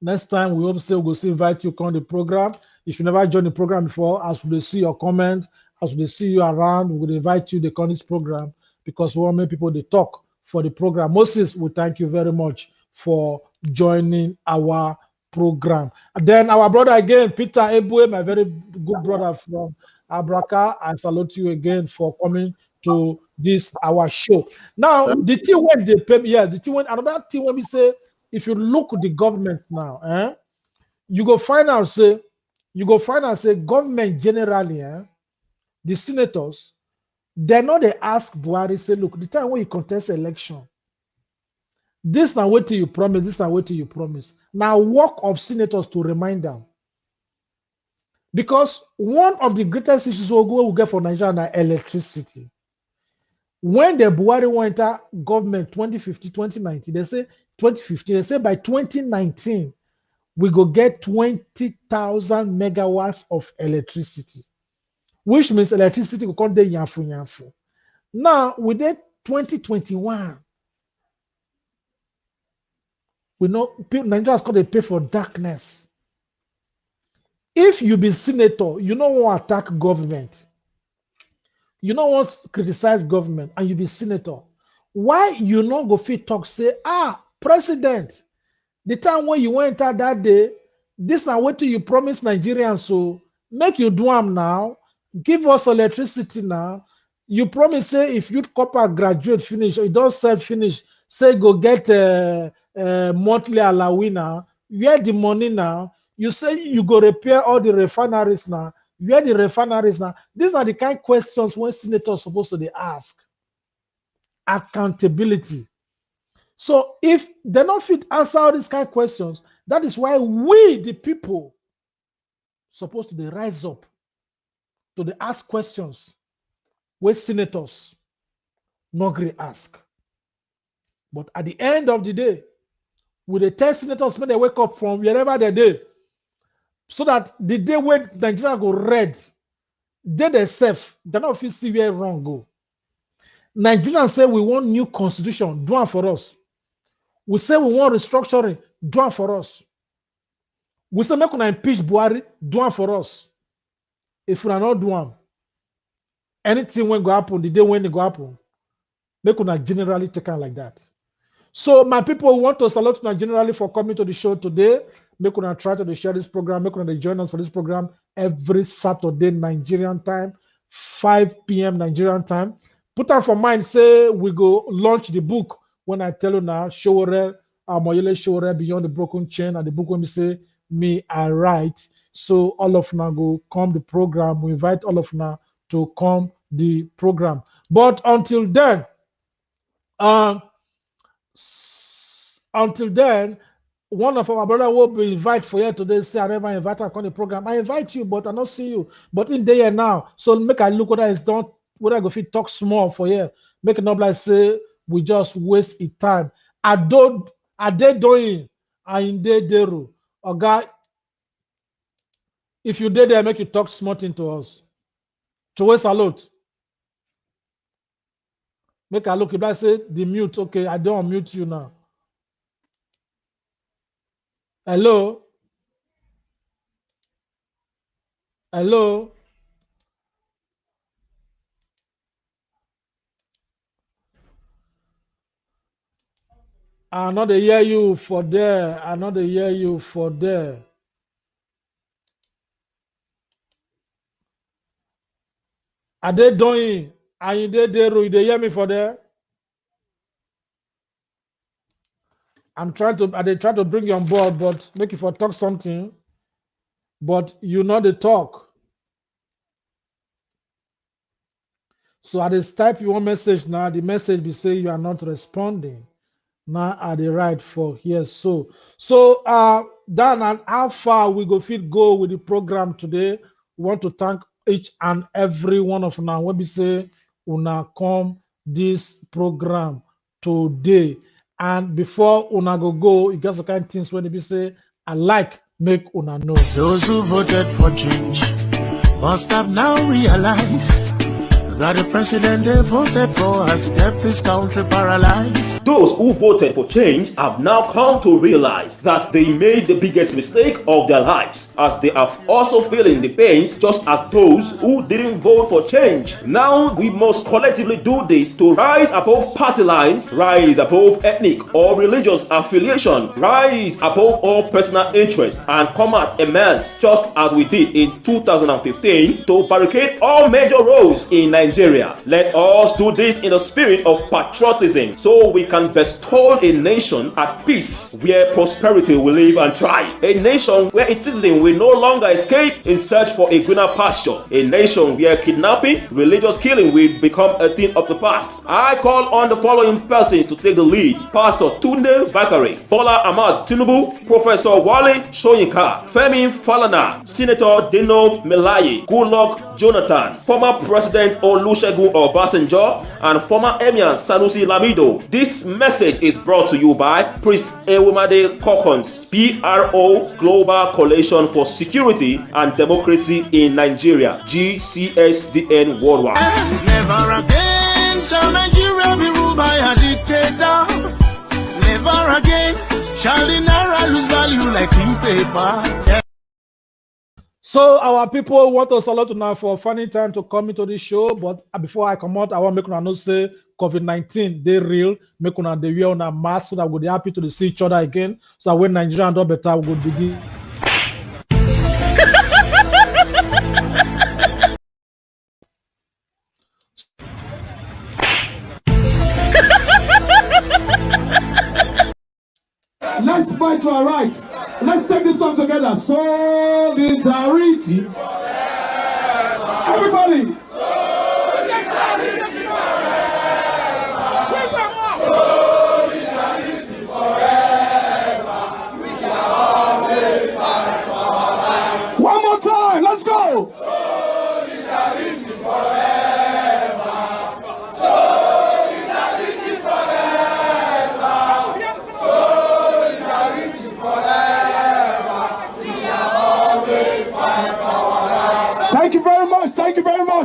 Next time we hope we'll still invite you on the program. If you never joined the program before, as we see your comment, as we see you around, we will invite you to come this program because we want many people to talk for the program. Moses, we thank you very much for joining our program. And then our brother again, Peter Ebue, my very good brother from Abraka, I salute you again for coming to this our show. Now, the thing when they pay, the thing when another thing when we say, if you look at the government now, you go find out say government generally, the senators, They know they ask Buhari, say, look, the time when you contest election, this now wait till you promise, this now wait till you promise. Now work of senators to remind them. Because one of the greatest issues we'll get for Nigeria is electricity. When the Buhari went into government 2015, 2019, they say 2015, they say by 2019, we go get 20,000 megawatts of electricity, which means electricity will come there yafu. Now, with that 2021, we know Nigerians going to pay for darkness. If you be senator, you don't want to attack government. You don't want to criticize government, and you be senator. Why you not go fit talk say, president, the time when you went out that day, this now wait till you promise Nigerians, so make you do them now. Give us electricity now. You promise say if youth copper graduate finish or you don't serve finish, say go get monthly allowance now. Where the money now? You say you go repair all the refineries now. Where the refineries now? These are the kind of questions when senators supposed to ask. Accountability. So if they don't fit answer all these kind of questions, that is why we, the people, supposed to rise up to ask questions where senators not going to ask. But at the end of the day, with the 10 senators when they wake up from wherever they do, so that the day when Nigeria go red, they themselves, they not feel see where wrong go. Nigerians say we want new constitution, do it for us. We say we want restructuring, do it for us. We say make una impeach Buhari, do it for us. If we are not doing anything when go happen, the day when it go happen, make una generally take it like that. So my people want to salute you generally for coming to the show today. Make una try to share this program. Make una join us for this program every Saturday Nigerian time, 5 p.m. Nigerian time. Put out for mind, say we go launch the book when I tell you now, Showre, Moyele Showre, Beyond the Broken Chain, and the book when we say, me, I write. So all of now go come the program. We invite all of now to come the program. But until then, one of our brother will be invited for you today. Say I never invite her on the program. I invite you, but I don't see you. But in there now, so make I look what I is done. What I go fit talk small for you. Make it not like say we just waste it time. I did doing. I in there deru. Okay. If you did there, make you talk smart into us. Chowe salute. Make I look. If I say the mute, okay, I don't unmute you now. Hello. Hello. I know they hear you for there. I know they hear you for there. Are they doing? Are you there? They hear me for there? I'm trying to. Are they trying to bring you on board, but make you for talk something. But you know the talk. So at this type you want message now, the message be say you are not responding. Now at the right for here. So Dan, and how far we go fit go with the program today? We want to thank each and every one of now. When we say una come this program today. And before una go, you got some kind of things when they say I like make una know. Those who voted for change must have now realized that the president they voted for has kept this country paralyzed. Those who voted for change have now come to realize that they made the biggest mistake of their lives, as they are also feeling the pains just as those who didn't vote for change. Now we must collectively do this to rise above party lines, rise above ethnic or religious affiliation, rise above all personal interests, and come out a mess just as we did in 2015 to barricade all major roads in Nigeria Nigeria. Let us do this in the spirit of patriotism so we can bestow a nation at peace where prosperity will live and thrive. A nation where its citizens will no longer escape in search for a greener pasture. A nation where kidnapping, religious killing will become a thing of the past. I call on the following persons to take the lead: Pastor Tunde Bakare, Bola Ahmad Tinubu, Professor Wale Soyinka, Femi Falana, Senator Dino Melaye, Goodluck Jonathan, former President Olusegun Obasanjo, and former Emir Sanusi Lamido. This message is brought to you by Priest Ewumade Kokons, PRO Global Coalition for Security and Democracy in Nigeria, GCSDN Worldwide. Never again shall Nigeria be ruled by a dictator. Never again shall the naira lose value like in paper. So our people want to salute now for finding time to come into this show. But before I come out, I want to make una know say COVID-19 they real. Make una dey wear una mask so that we'll be happy to see each other again. So that when Nigeria do better, we will begin. Let's fight for our rights. Let's take this song together. Solidarity. Everybody. Solidarity forever. We shall always fight for our rights. One more time. Let's go. Solidarity forever. Solidarity forever. Solidarity forever. We shall always fight for our rights. Thank you very much. Thank you very much.